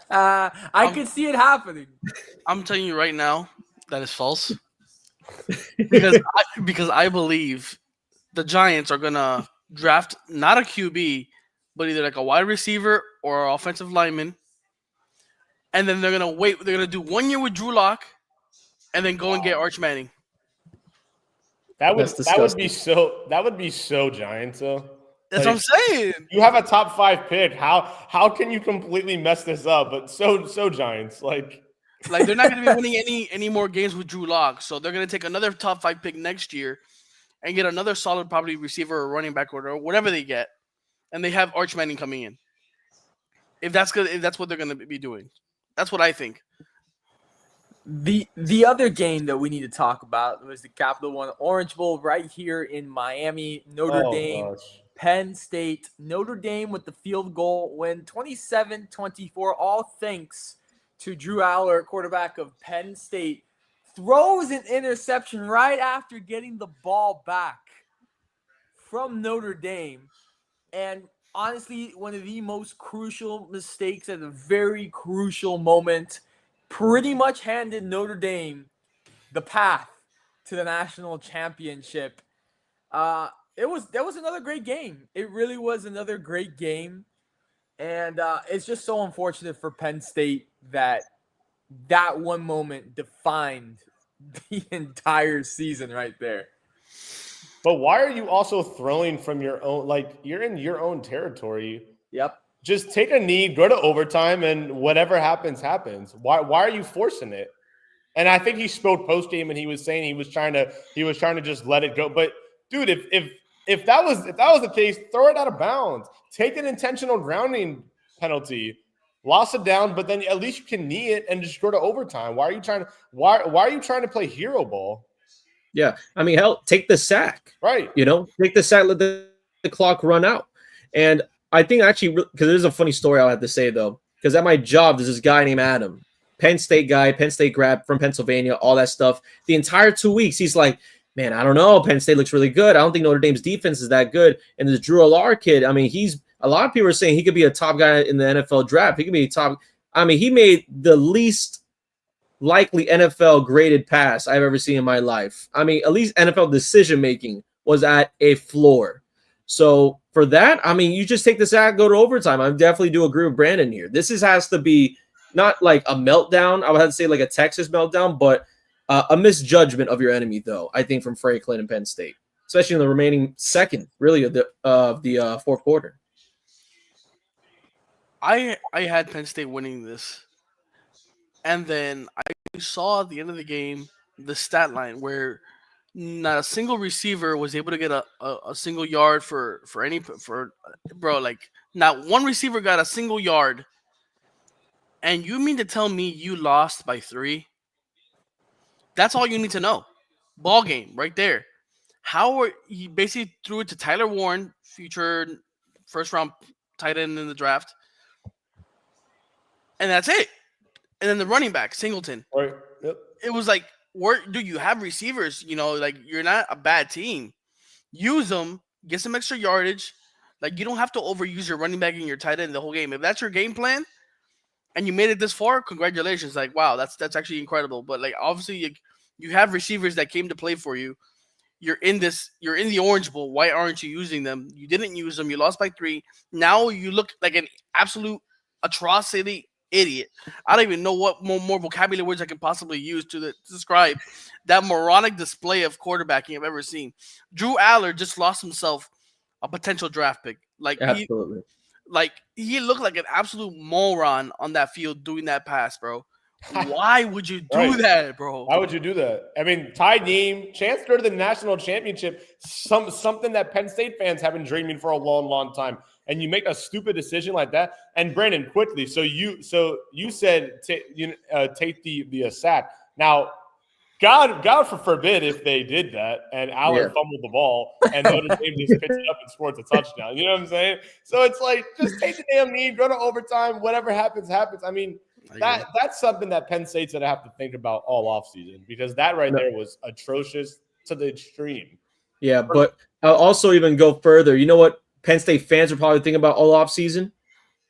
I could see it happening. I'm telling you right now, that is false. because I believe the Giants are going to draft not a QB, but either like a wide receiver or an offensive lineman. And then they're going to wait. They're going to do 1 year with Drew Lock and then go and get Arch Manning. That would That's disgusting. that would be so Giants though. That's Like, what I'm saying. you have a top 5 pick. How can you completely mess this up? But so Giants. Like Like they're not going to be winning any more games with Drew Lock, so they're going to take another top 5 pick next year and get another solid probably receiver or running back or whatever they get, and they have Arch Manning coming in. If that's good, if that's what they're going to be doing, that's what I think. The other game that we need to talk about was the Capital One Orange Bowl right here in Miami. Notre Dame, gosh. Penn State. Notre Dame with the field goal win 27-24, all thanks to Drew Aller, quarterback of Penn State, throws an interception right after getting the ball back from Notre Dame. And honestly, one of the most crucial mistakes at a very crucial moment, pretty much handed Notre Dame the path to the national championship. That was another great game. It really was another great game. And it's just so unfortunate for Penn State that one moment defined the entire season right there. But why are you also throwing from your own? Like, you're in your own territory. Yep. Just take a knee, go to overtime, and whatever happens, happens. Why are you forcing it? And I think he spoke post game, and he was saying he was trying to just let it go. But dude, if that was the case, throw it out of bounds. Take an intentional grounding penalty, lost it down, but then at least you can knee it and just go to overtime. Why are you trying to play hero ball? Yeah, I mean, hell, take the sack. Right. Take the sack, let the clock run out. And I think actually, because there's a funny story I'll have to say, though, because at my job, there's this guy named Adam, Penn State guy, Penn State grad from Pennsylvania, all that stuff. The entire 2 weeks, he's like, man, I don't know. Penn State looks really good. I don't think Notre Dame's defense is that good. And this Drew Aller kid, I mean, a lot of people are saying he could be a top guy in the NFL draft. He could be a top. I mean, he made the least likely NFL graded pass I've ever seen in my life. I mean, at least NFL decision making was at a floor. So for that, I mean, you just take the sack, go to overtime. I definitely do agree with Brandon here. This has to be not like a meltdown. I would have to say like a Texas meltdown, but a misjudgment of your enemy, though, I think, from Franklin and Penn State, especially in the remaining second, really, of the fourth quarter. I had Penn State winning this, and then I saw at the end of the game the stat line where not a single receiver was able to get a single yard for like not one receiver got a single yard. And you mean to tell me you lost by 3? That's all you need to know. Ball game right there. He basically threw it to Tyler Warren, future first round tight end in the draft. And that's it. And then the running back, Singleton. Right. Yep. It was like, do you have receivers? Like you're not a bad team. Use them, get some extra yardage. Like you don't have to overuse your running back and your tight end the whole game. If that's your game plan and you made it this far, congratulations. Like, wow, that's actually incredible. But like obviously you have receivers that came to play for you. You're in the Orange Bowl. Why aren't you using them? You didn't use them. You lost by 3. Now you look like an absolute atrocity idiot. I don't even know what more vocabulary words I can possibly use to describe that moronic display of quarterbacking I've ever seen. Drew Aller just lost himself a potential draft pick. Like Absolutely. He looked like an absolute moron on that field doing that pass, bro. Why would you do that, bro? Why would you do that? I mean, tied game, chance to go to the national championship, something that Penn State fans have been dreaming for a long, long time. And you make a stupid decision like that. And Brandon, quickly, so you said take the sack. Now, God forbid if they did that and Aller fumbled the ball and Notre Dame just picks it up and scores a touchdown. You know what I'm saying? So it's like, just take the damn knee, go to overtime, whatever happens, happens. I mean, that's something that Penn State's going to have to think about all offseason, because that right there was atrocious to the extreme. Yeah, but I'll also even go further. You know what Penn State fans are probably thinking about all offseason?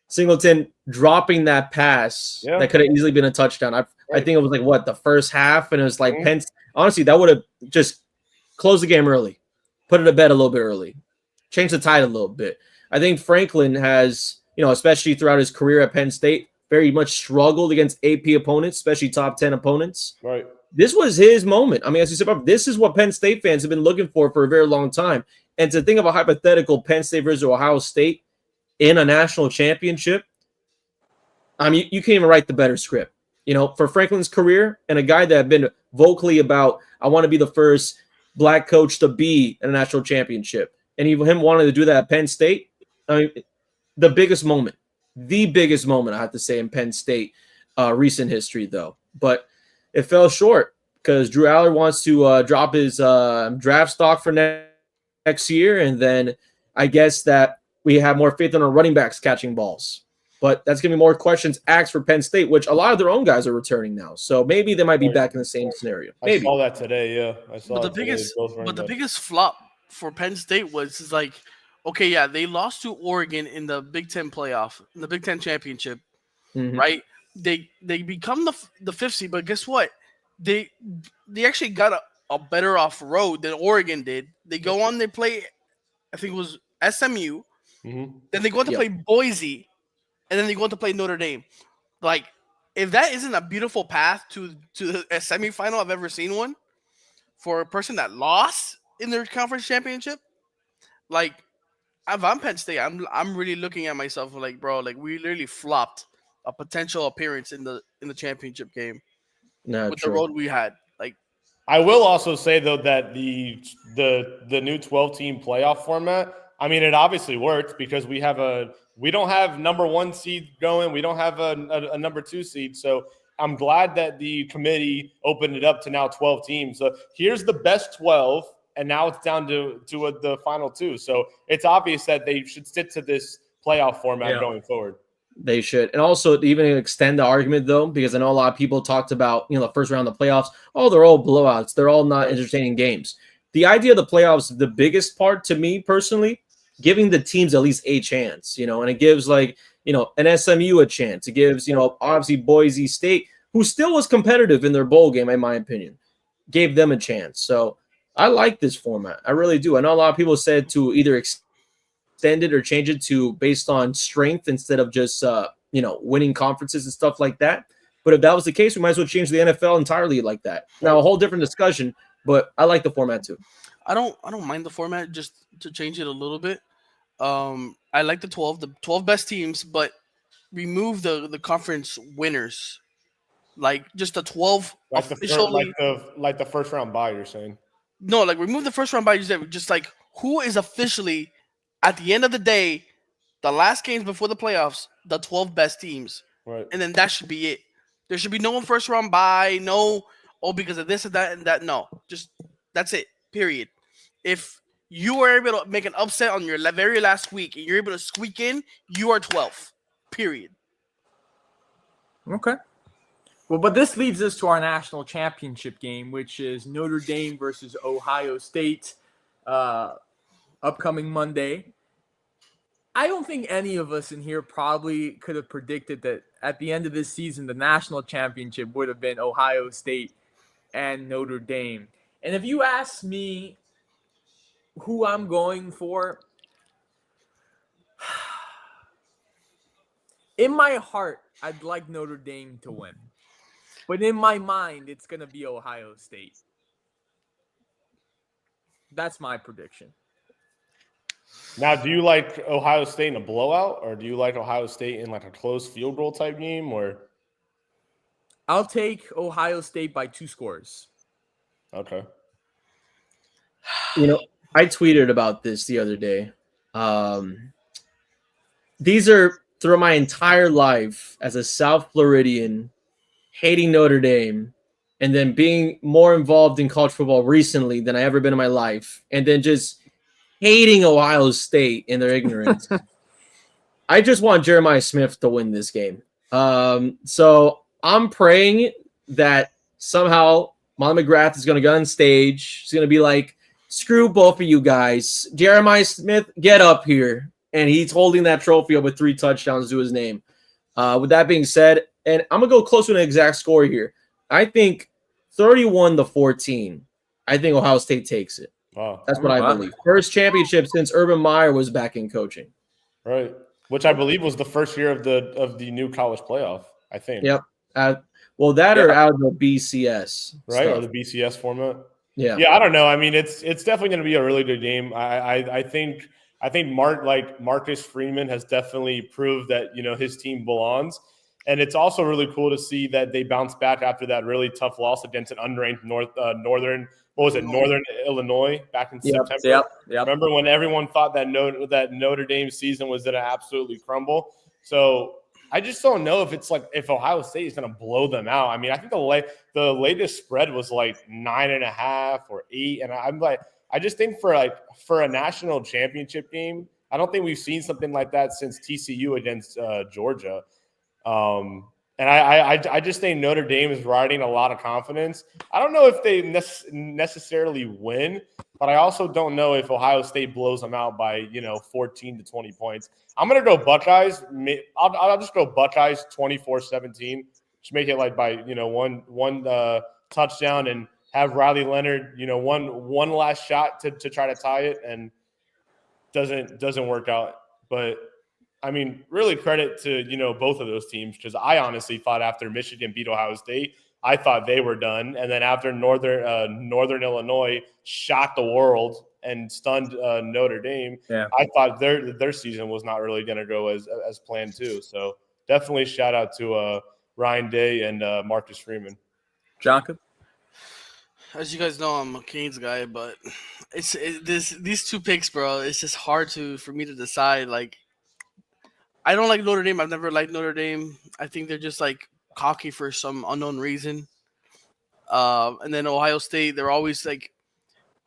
Singleton dropping that pass that could have easily been a touchdown. I think it was like, the first half, and it was like Penn. Honestly, that would have just closed the game early, put it to bed a little bit early, changed the tide a little bit. I think Franklin has, especially throughout his career at Penn State, very much struggled against AP opponents, especially top 10 opponents. Right. this was his moment. I mean, as you said, this is what Penn State fans have been looking for a very long time. And to think of a hypothetical Penn State versus Ohio State in a national championship, I mean, you can't even write the better script. For Franklin's career and a guy that had been vocally about, I want to be the first black coach to be in a national championship. And even him wanting to do that at Penn State, I mean, the biggest moment, I have to say, in Penn State recent history, though. But it fell short because Drew Aller wants to drop his draft stock for next year. And then I guess that we have more faith in our running backs catching balls. But that's going to be more questions asked for Penn State, which a lot of their own guys are returning now. So maybe they might be back in the same scenario. Maybe. I saw that today, yeah. I saw But the biggest flop for Penn State was like, okay, yeah, they lost to Oregon in the Big Ten playoff, in the Big Ten championship, right? They become the fifth seed, but guess what? They actually got a better off road than Oregon did. They go on, they play, I think it was SMU, then they go on to play Boise, and then they go on to play Notre Dame. Like, if that isn't a beautiful path to a semifinal, I've ever seen one for a person that lost in their conference championship. Like, if I'm Penn State, I'm really looking at myself like, bro, like we literally flopped a potential appearance in the championship game with the road we had. Like, I will also say though that the new 12-team playoff format, I mean, it obviously worked because we don't have number 1 seed going, we don't have a number 2 seed, so I'm glad that the committee opened it up to now 12 teams. So here's the best 12, and now it's down to the final 2. So it's obvious that they should stick to this playoff format going forward. They should. And also to even extend the argument, though, because I know a lot of people talked about, the first round of the playoffs. Oh, they're all blowouts. They're all not entertaining games. The idea of the playoffs, the biggest part to me personally, giving the teams at least a chance, and it gives an SMU a chance. It gives, obviously Boise State, who still was competitive in their bowl game, in my opinion, gave them a chance. So I like this format. I really do. I know a lot of people said to either extend it or change it to based on strength instead of just, winning conferences and stuff like that. But if that was the case, we might as well change the NFL entirely like that. Now, a whole different discussion, but I like the format too. I don't mind the format, just to change it a little bit. I like the 12 best teams, but remove the conference winners. Like just the 12 like officially, like the first round bye, you're saying? No, like remove the first round bye. Just like who is officially at the end of the day, the last games before the playoffs, the 12 best teams, right? And then that should be it. There should be no one first round bye. No, because of this and that and that. No, just that's it. Period. If you are able to make an upset on your very last week and you're able to squeak in, you are 12th. Period. Okay. Well, but this leads us to our national championship game, which is Notre Dame versus Ohio State, upcoming Monday. I don't think any of us in here probably could have predicted that at the end of this season, the national championship would have been Ohio State and Notre Dame. And if you ask me who I'm going for, in my heart, I'd like Notre Dame to win. But in my mind, it's going to be Ohio State. That's my prediction. Now, do you like Ohio State in a blowout, or do you like Ohio State in like a close field goal type game? Or I'll take Ohio State by 2 scores. Okay. I tweeted about this the other day. These are through my entire life as a South Floridian, hating Notre Dame, and then being more involved in college football recently than I ever been in my life, and then just hating Ohio State in their ignorance. I just want Jeremiah Smith to win this game. So I'm praying that somehow Molly McGrath is going to go on stage. She's going to be like, screw both of you guys. Jeremiah Smith, get up here. And he's holding that trophy up with 3 touchdowns to his name. With that being said, and I'm going to go close to an exact score here. I think 31-14. I think Ohio State takes it. Wow. That's what I believe. First championship since Urban Meyer was back in coaching. Right. Which I believe was the first year of the new college playoff, I think. Yep. Well, that Yeah. or out of the BCS right? stuff. Or the BCS format. Yeah. Yeah, I don't know. I mean, it's definitely going to be a really good game. I think Marcus Freeman has definitely proved that his team belongs, and it's also really cool to see that they bounced back after that really tough loss against an unranked Northern. What was it? Northern Illinois back in September. Yep. Remember when everyone thought that Notre Dame season was going to absolutely crumble? So I just don't know if Ohio State is going to blow them out. I mean, I think the latest spread was like 9.5 or 8, and I'm like, I just think for a national championship game, I don't think we've seen something like that since TCU against Georgia. And I just think Notre Dame is riding a lot of confidence. I don't know if they necessarily win, but I also don't know if Ohio State blows them out by 14 to 20 points. I'm gonna go Buckeyes. I'll just go Buckeyes 24-17. Just make it like by one touchdown and have Riley Leonard one last shot to try to tie it, and doesn't work out. But I mean, really credit to both of those teams, because I honestly thought after Michigan beat Ohio State, I thought they were done, and then after Northern Illinois shocked the world and stunned Notre Dame, I thought their season was not really going to go as planned too. So definitely shout out to Ryan Day and Marcus Freeman. Jonka? As you guys know, I'm a Canes guy, but these two picks, bro. It's just hard for me to decide. Like, I don't like Notre Dame. I've never liked Notre Dame. I think they're just like cocky for some unknown reason. And then Ohio State, they're always like,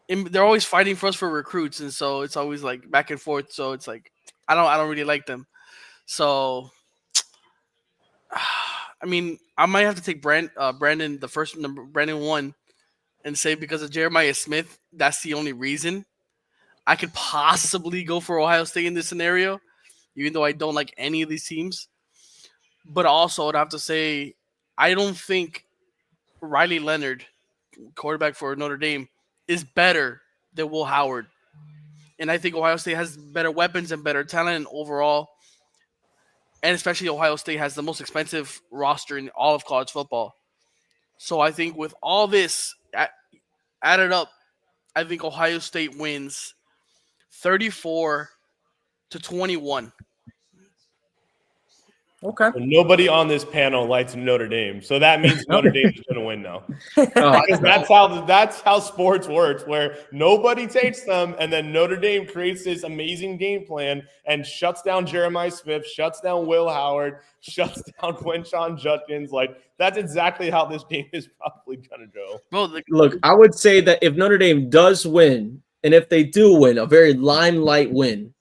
they're always fighting for us for recruits, and so it's always like back and forth. So it's like I don't really like them. So I mean, I might have to take Brandon, the first number, Brandon 1, and say because of Jeremiah Smith, that's the only reason I could possibly go for Ohio State in this scenario, even though I don't like any of these teams. But also, I'd have to say, I don't think Riley Leonard, quarterback for Notre Dame, is better than Will Howard. And I think Ohio State has better weapons and better talent overall. And especially Ohio State has the most expensive roster in all of college football. So I think with all this added up, I think Ohio State wins 34-21. Okay. So nobody on this panel likes Notre Dame, so that means Notre Dame is going to win now. Oh, Because that's how sports works, where nobody takes them, and then Notre Dame creates this amazing game plan and shuts down Jeremiah Smith, shuts down Will Howard, shuts down Quinshon Judkins. Like, that's exactly how this game is probably going to go. Bro, look, I would say that if Notre Dame does win, and if they do win, a very limelight win,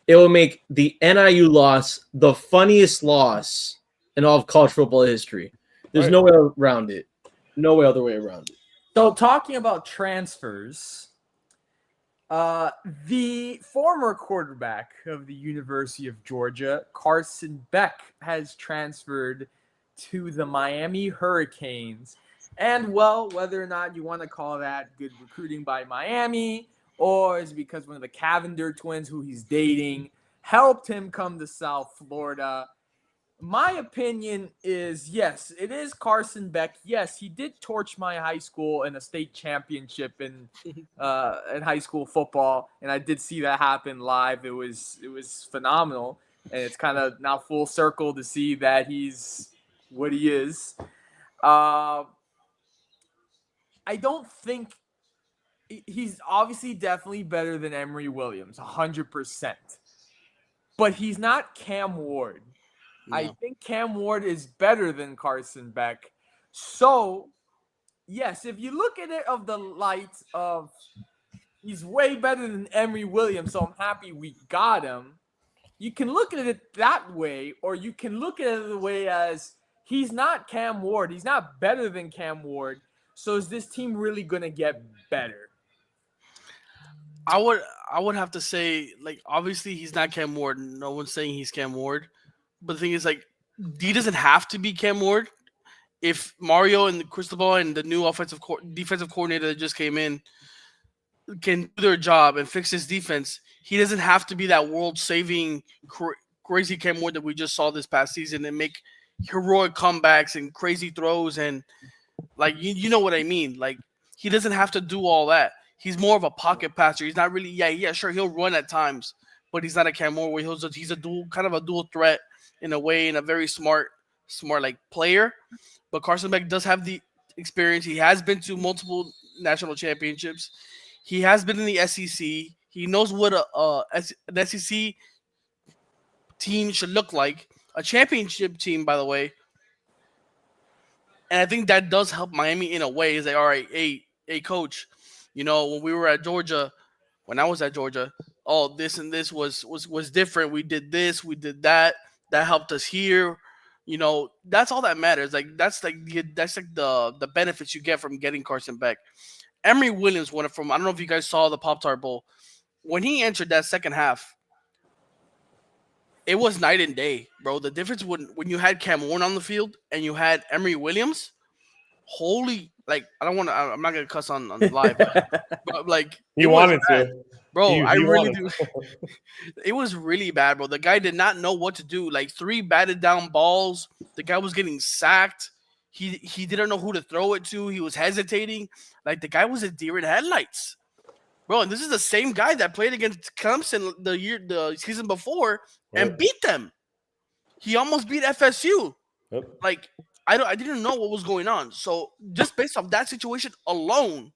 it will make the NIU loss the funniest loss in all of college football history. There's no way around it. No other way around it. So talking about transfers, the former quarterback of the University of Georgia, Carson Beck, has transferred to the Miami Hurricanes. And, well, whether or not you want to call that good recruiting by Miami, or is it because one of the Cavender twins who he's dating helped him come to South Florida? My opinion is, yes, it is Carson Beck. Yes, he did torch my high school in a state championship in high school football, and I did see that happen live. It was phenomenal, and it's kind of now full circle to see that he's what he is. I don't think he's obviously definitely better than Emory Williams, 100%. But he's not Cam Ward. No. I think Cam Ward is better than Carson Beck. So, yes, if you look at it of the light of he's way better than Emory Williams, so I'm happy we got him. You can look at it that way, or you can look at it the way as he's not Cam Ward. He's not better than Cam Ward. So is this team really going to get better? I would have to say, like, obviously he's not Cam Ward. No one's saying he's Cam Ward. But the thing is, like, he doesn't have to be Cam Ward. If Mario and Cristobal and the new defensive coordinator that just came in can do their job and fix his defense, he doesn't have to be that world-saving crazy Cam Ward that we just saw this past season and make heroic comebacks and crazy throws and like you know what I mean. Like he doesn't have to do all that. He's more of a pocket passer. He's not really yeah sure he'll run at times, but he's not a Cam Moore where he's a dual kind of a dual threat in a way, and a very smart like player. But Carson Beck does have the experience. He has been to multiple national championships. He has been in the SEC. He knows what an SEC team should look like. A championship team, by the way. And I think that does help Miami in a way. Is like, all right, hey, coach, when we were at Georgia, when I was at Georgia, oh, this and this was different. We did this, we did that. That helped us here. That's all that matters. Like that's like the benefits you get from getting Carson Beck. Emory Williams won it from. I don't know if you guys saw the Pop-Tart Bowl. When he entered that second half, it was night and day, bro. The difference when you had Cam Warren on the field and you had Emory Williams, holy, like I'm not gonna cuss on live, but like he wanted to, bro. I really do. It was really bad, bro. The guy did not know what to do. Like 3 batted down balls. The guy was getting sacked. He didn't know who to throw it to. He was hesitating. Like the guy was a deer in headlights. Bro, and this is the same guy that played against Clemson the season before and beat them. He almost beat FSU. Yep. Like I didn't know what was going on. So just based off that situation alone,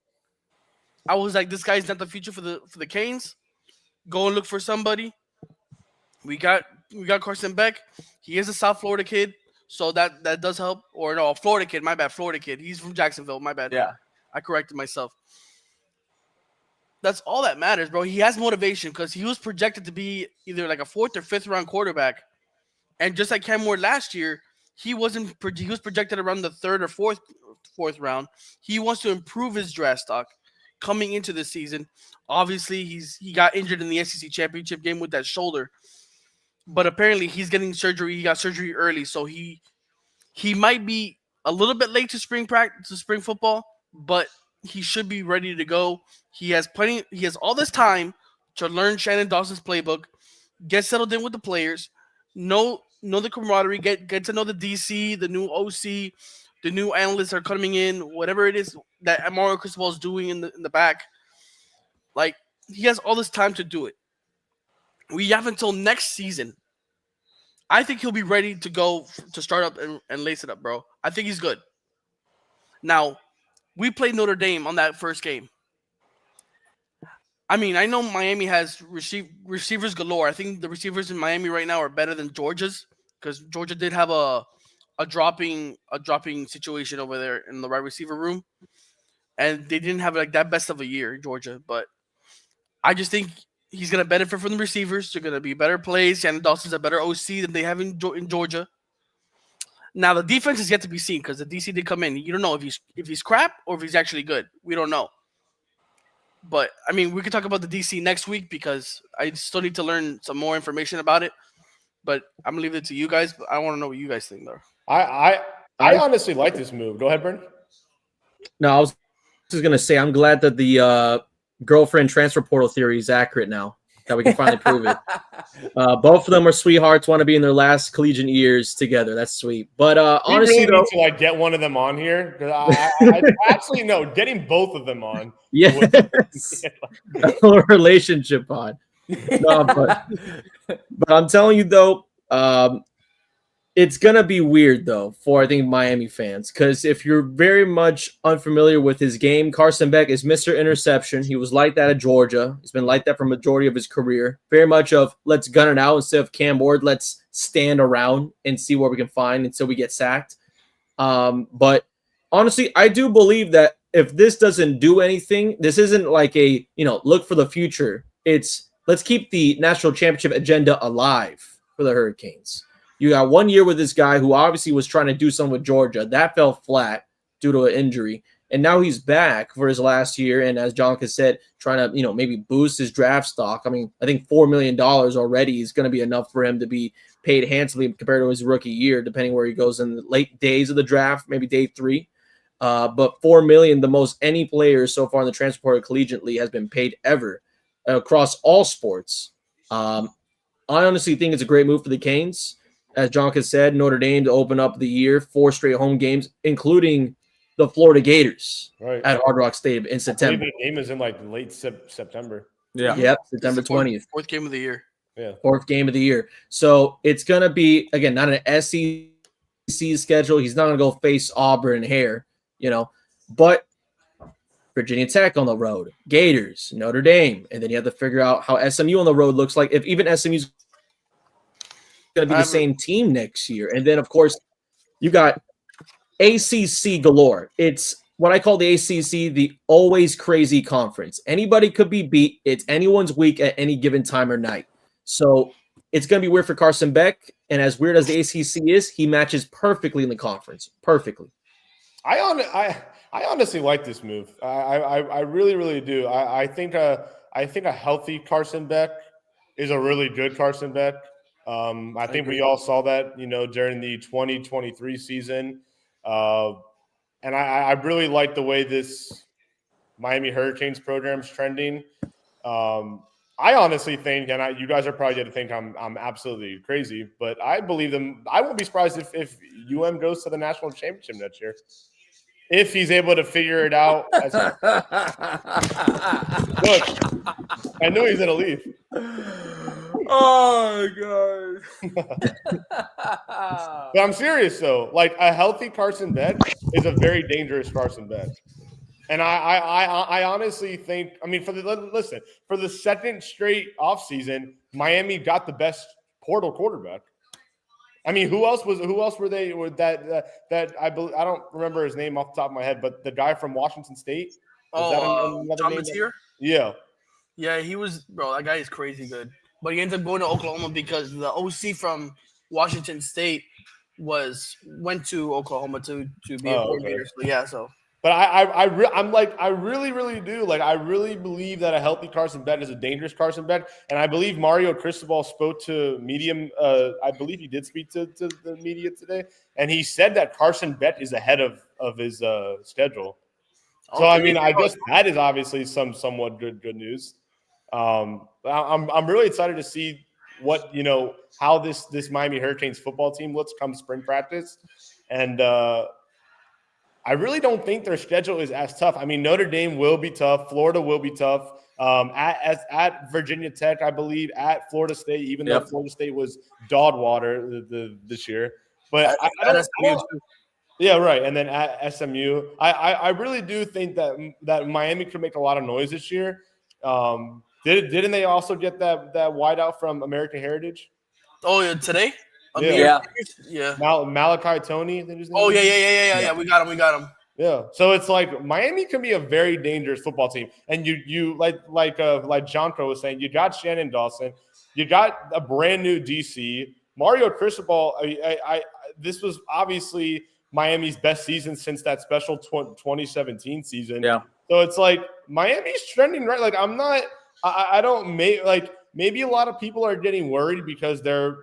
I was like, this guy's not the future for the Canes. Go and look for somebody. We got Carson Beck. He is a South Florida kid, so that does help. Or no, a Florida kid. My bad, Florida kid. He's from Jacksonville. My bad. Yeah, I corrected myself. That's all that matters, bro. He has motivation because he was projected to be either like a 4th or 5th round quarterback, and just like Cam Moore last year, he was projected around the 3rd or 4th round. He wants to improve his draft stock coming into this season. Obviously, he got injured in the SEC championship game with that shoulder, but apparently he's getting surgery. He got surgery early, so he might be a little bit late to spring practice, to spring football, but he should be ready to go. He has all this time to learn Shannon Dawson's playbook, get settled in with the players, know the camaraderie, get to know the DC, the new OC, the new analysts are coming in, whatever it is that Mario Cristobal is doing in the back. Like, he has all this time to do it. We have until next season. I think he'll be ready to go to start up and lace it up, bro. I think he's good. Now, we played Notre Dame on that first game. I mean, I know Miami has receivers galore. I think the receivers in Miami right now are better than Georgia's because Georgia did have a dropping situation over there in the wide receiver room, and they didn't have like that best of a year, Georgia. But I just think he's gonna benefit from the receivers. They're gonna be better plays. Shannon Dawson's a better OC than they have in Georgia. Now the defense is yet to be seen because the DC did come in. You don't know if he's crap or if he's actually good. We don't know. But I mean, we could talk about the DC next week because I still need to learn some more information about it. But I'm gonna leave it to you guys. But I want to know what you guys think, though. I honestly like this move. Go ahead, Brent. No, I was just gonna say I'm glad that the girlfriend transfer portal theory is accurate now. That we can finally prove it. Both of them are sweethearts, want to be in their last collegiate years together. That's sweet. But honestly, really need to like get one of them on here. I actually no, getting both of them on. Yes, a relationship pod. No, but I'm telling you though, it's gonna be weird though for I think Miami fans because if you're very much unfamiliar with his game, Carson Beck is Mr. Interception. He was like that at Georgia. He's been like that for majority of his career. Very much of let's gun it out instead of Cam Ward. Let's stand around and see what we can find until we get sacked. But honestly, I do believe that if this doesn't do anything, this isn't like a look for the future. It's let's keep the national championship agenda alive for the Hurricanes. You got 1 year with this guy who obviously was trying to do something with Georgia. That fell flat due to an injury. And now he's back for his last year. And as John has said, trying to, maybe boost his draft stock. I mean, I think $4 million already is going to be enough for him to be paid handsomely compared to his rookie year, depending where he goes in the late days of the draft, maybe day 3. But $4 million, the most any player so far in the transfer portal collegiately has been paid ever across all sports. I honestly think it's a great move for the Canes. as John has said, Notre Dame to open up the year, 4 straight home games, including the Florida Gators at Hard Rock Stadium in September. I believe the game is in like late September. Yeah. Yep, September 20th. Fourth game of the year. Yeah. 4th game of the year. So it's going to be, again, not an SEC schedule. He's not going to go face Auburn here, but Virginia Tech on the road, Gators, Notre Dame, and then you have to figure out how SMU on the road looks like, if even SMU's going to be the same team next year. And then, of course, you got ACC galore. It's what I call the ACC, the always crazy conference. Anybody could be beat. It's anyone's week at any given time or night. So it's going to be weird for Carson Beck. And as weird as the ACC is, he matches perfectly in the conference. Perfectly. I honestly like this move. I really, really do. I think a healthy Carson Beck is a really good Carson Beck. I think we all saw that, during the 2023 season. And I really like the way this Miami Hurricanes program is trending. I honestly think, and you guys are probably going to think I'm absolutely crazy, but I believe them. I won't be surprised if UM goes to the national championship next year. If he's able to figure it out. Look, I know he's going to leave. Oh, God. But I'm serious, though. Like, a healthy Carson Beck is a very dangerous Carson Beck. And I honestly think, for the second straight offseason, Miami got the best portal quarterback. Who else were they that I don't remember his name off the top of my head, but the guy from Washington State? John Mateer? Yeah. Yeah, he was, bro, that guy is crazy good. But he ended up going to Oklahoma because the OC from Washington State went to Oklahoma to be a coordinator. Okay. So yeah, so. But I really, really do. Like, I really believe that a healthy Carson Beck is a dangerous Carson Beck. And I believe Mario Cristobal spoke to Medium. I believe he did speak to the media today. And he said that Carson Beck is ahead of his schedule. So, I guess that is obviously somewhat good news. I'm really excited to see what, how this Miami Hurricanes football team looks come spring practice. And, I really don't think their schedule is as tough. Notre Dame will be tough. Florida will be tough. At Virginia Tech, I believe, at Florida State, even though Florida State was dog water this year. But yeah, right. And then at SMU, I really do think that Miami could make a lot of noise this year. Didn't they also get that wideout from American Heritage? Oh, yeah, today? Yeah. Malachi Tony. Oh, yeah. We got him. Yeah. So it's like Miami can be a very dangerous football team. And you like Jonko was saying, you got Shannon Dawson, you got a brand new DC. Mario Cristobal, this was obviously Miami's best season since that special 2017 season. Yeah. So it's like Miami's trending right. Like maybe a lot of people are getting worried because they're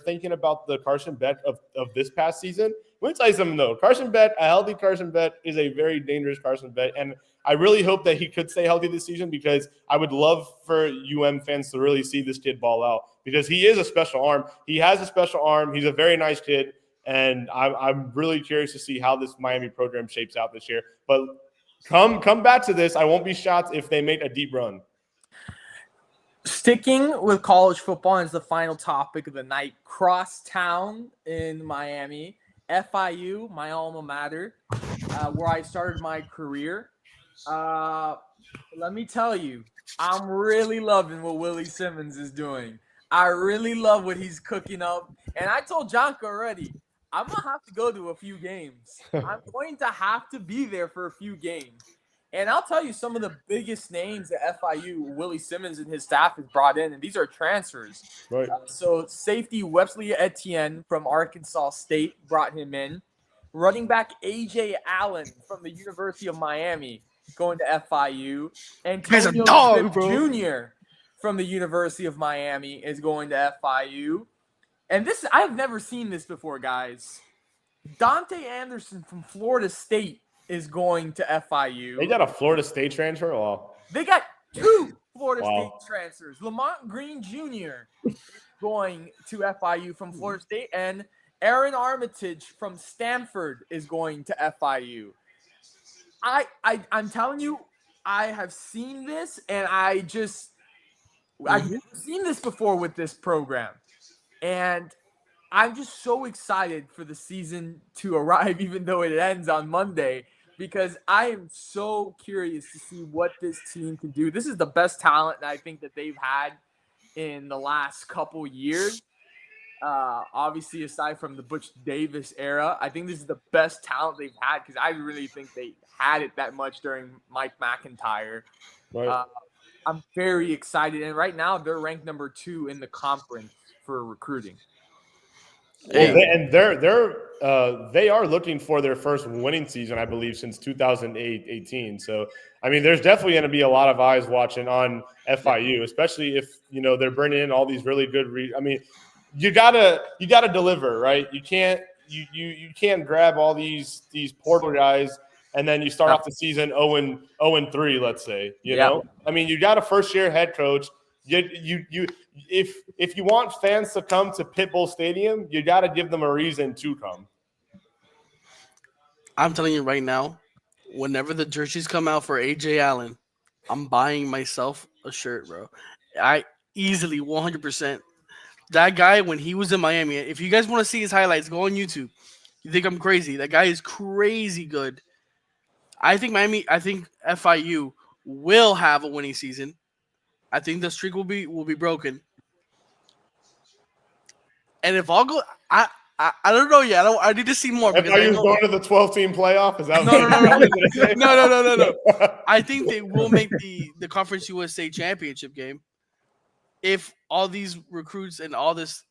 thinking about the Carson Beck of this past season. Let me tell you something though. Carson Beck, a healthy Carson Beck, is a very dangerous Carson Beck, and I really hope that he could stay healthy this season because I would love for UM fans to really see this kid ball out because he is a special arm. He has a special arm. He's a very nice kid, and I'm really curious to see how this Miami program shapes out this year. But come back to this. I won't be shocked if they make a deep run. Sticking with college football is the final topic of the night. Crosstown in Miami, FIU, my alma mater, where I started my career. Let me tell you, I'm really loving what Willie Simmons is doing. I really love what he's cooking up. And I told Jonko already, I'm going to have to go to a few games. I'm going to have to be there for a few games. And I'll tell you some of the biggest names that FIU, Willie Simmons and his staff has brought in, and these are transfers. Right. So safety Wesley Etienne from Arkansas State brought him in. Running back A.J. Allen from the University of Miami going to FIU. And He's a dog, bro. Jr. from the University of Miami is going to FIU. And this, I've never seen this before, guys. Dante Anderson from Florida State is going to FIU. They got a Florida State transfer? Wow. They got two Florida State transfers. Lamont Green Jr. is going to FIU from Florida State, and Aaron Armitage from Stanford is going to FIU. I'm telling you, I have seen this, and I've never seen this before with this program, and I'm just so excited for the season to arrive, even though it ends on Monday, because I am so curious to see what this team can do. This is the best talent that I think that they've had in the last couple years. Obviously, aside from the Butch Davis era, I think this is the best talent they've had because I really think they had it that much during Mike McIntyre. Right. I'm very excited, and right now they're ranked number 2 in the conference for recruiting. Well, they are looking for their first winning season, I believe, since 2018. So, I mean, there's definitely going to be a lot of eyes watching on FIU, especially if they're bringing in all these really good. I mean, you gotta deliver, right? You can't grab all these portal guys and then you start off the season 0-3, let's say. You know, I mean, you got a first year head coach. If you want fans to come to Pitbull Stadium, you got to give them a reason to come. I'm telling you right now, whenever the jerseys come out for AJ Allen, I'm buying myself a shirt, bro. I easily 100%. That guy, when he was in Miami, if you guys want to see his highlights, go on YouTube. You think I'm crazy? That guy is crazy good. I think FIU will have a winning season. I think the streak will be broken. And if I'll go, I don't know yet. I need to see more. FIU's going to the 12-team playoff? Is that No. I think they will make the Conference USA championship game. If all these recruits and all this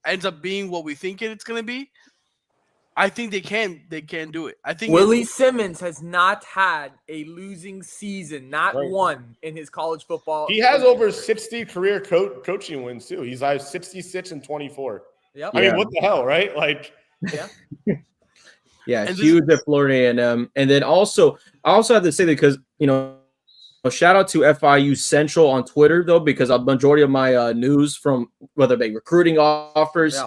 ends up being what we think it's going to be, I think they can do it. I think Willie Simmons has not had a losing season, not one in his college football. He has over 60 career coaching wins too. He's 66-24. Yep. I mean, what the hell, right? Like, yeah, huge at Florida A&M. And then also, I also have to say that because shout out to FIU Central on Twitter though, because a majority of my news from whether they recruiting offers.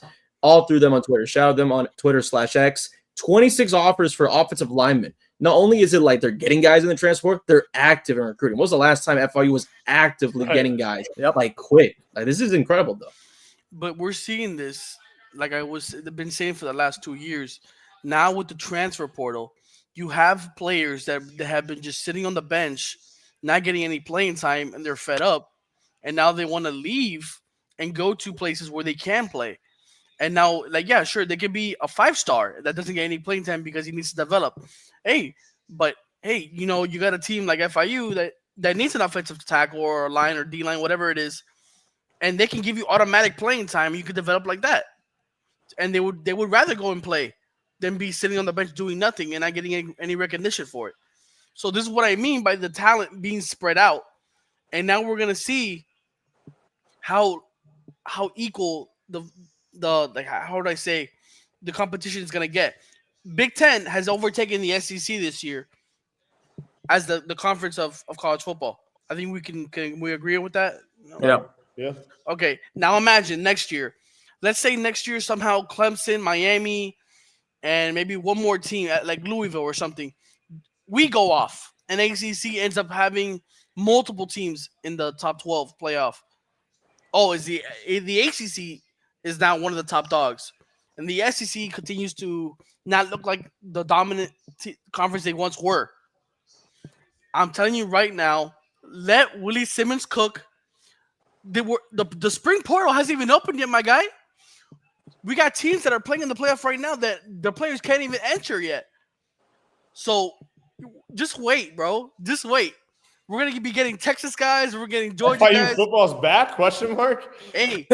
All through them on Twitter. Shout out them on Twitter/X. 26 offers for offensive linemen. Not only is it like they're getting guys in the transport, they're active in recruiting. When was the last time FIU was actively getting guys like quick? Like this is incredible though. But we're seeing this, like been saying for the last 2 years. Now with the transfer portal, you have players that have been just sitting on the bench, not getting any playing time, and they're fed up, and now they want to leave and go to places where they can play. And now, they could be a 5-star that doesn't get any playing time because he needs to develop. You got a team like FIU that needs an offensive tackle or a line or D-line, whatever it is, and they can give you automatic playing time. You could develop like that. And they would rather go and play than be sitting on the bench doing nothing and not getting any recognition for it. So this is what I mean by the talent being spread out. And now we're going to see how equal the competition is going to get. Big Ten has overtaken the SEC this year as the conference of college football. I think we can we agree with that? No? Yeah. Okay. Now imagine next year. Let's say next year somehow Clemson, Miami, and maybe one more team like Louisville or something. We go off, and ACC ends up having multiple teams in the top 12 playoff. Oh, is the ACC is now one of the top dogs, and the SEC continues to not look like the dominant conference they once were. I'm telling you right now, let Willie Simmons cook. The spring portal hasn't even opened yet, my guy. We got teams that are playing in the playoff right now that the players can't even enter yet. So just wait, bro. Just wait. We're gonna be getting Texas guys. We're getting Georgia guys. Football's back? Question mark. Hey,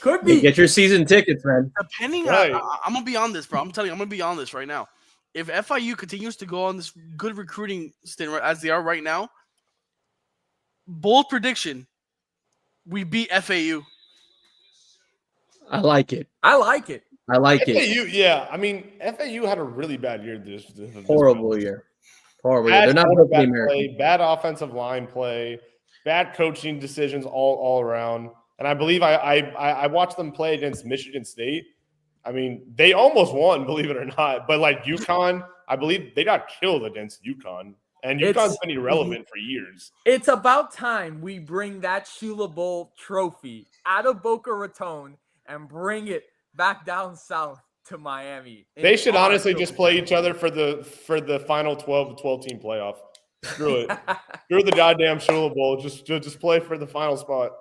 could be. Get your season tickets, man. Depending on, I'm gonna be on this, bro. I'm telling you, I'm gonna be on this right now. If FIU continues to go on this good recruiting stint as they are right now, bold prediction: we beat FAU. I like it. FAU, yeah. I mean, FAU had a really bad year this horrible year. They're not bad offensive line play, bad coaching decisions all around. And I believe I watched them play against Michigan State. I mean, they almost won, believe it or not. But like UConn, I believe they got killed against UConn. And UConn's been irrelevant for years. It's about time we bring that Shula Bowl trophy out of Boca Raton and bring it back down south to Miami. They should honestly just play each other for the final 12-team playoff. Screw it. Screw the goddamn Shula Bowl. Just play for the final spot.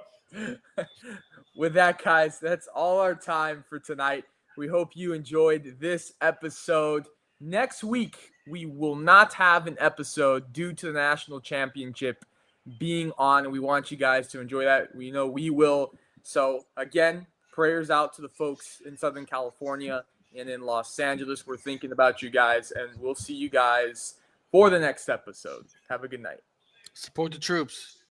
With that, guys, that's all our time for tonight. We hope you enjoyed this episode. Next week, we will not have an episode due to the national championship being on, and we want you guys to enjoy that. We know we will. So, again, prayers out to the folks in Southern California and in Los Angeles. We're thinking about you guys, and we'll see you guys for the next episode. Have a good night. Support the troops.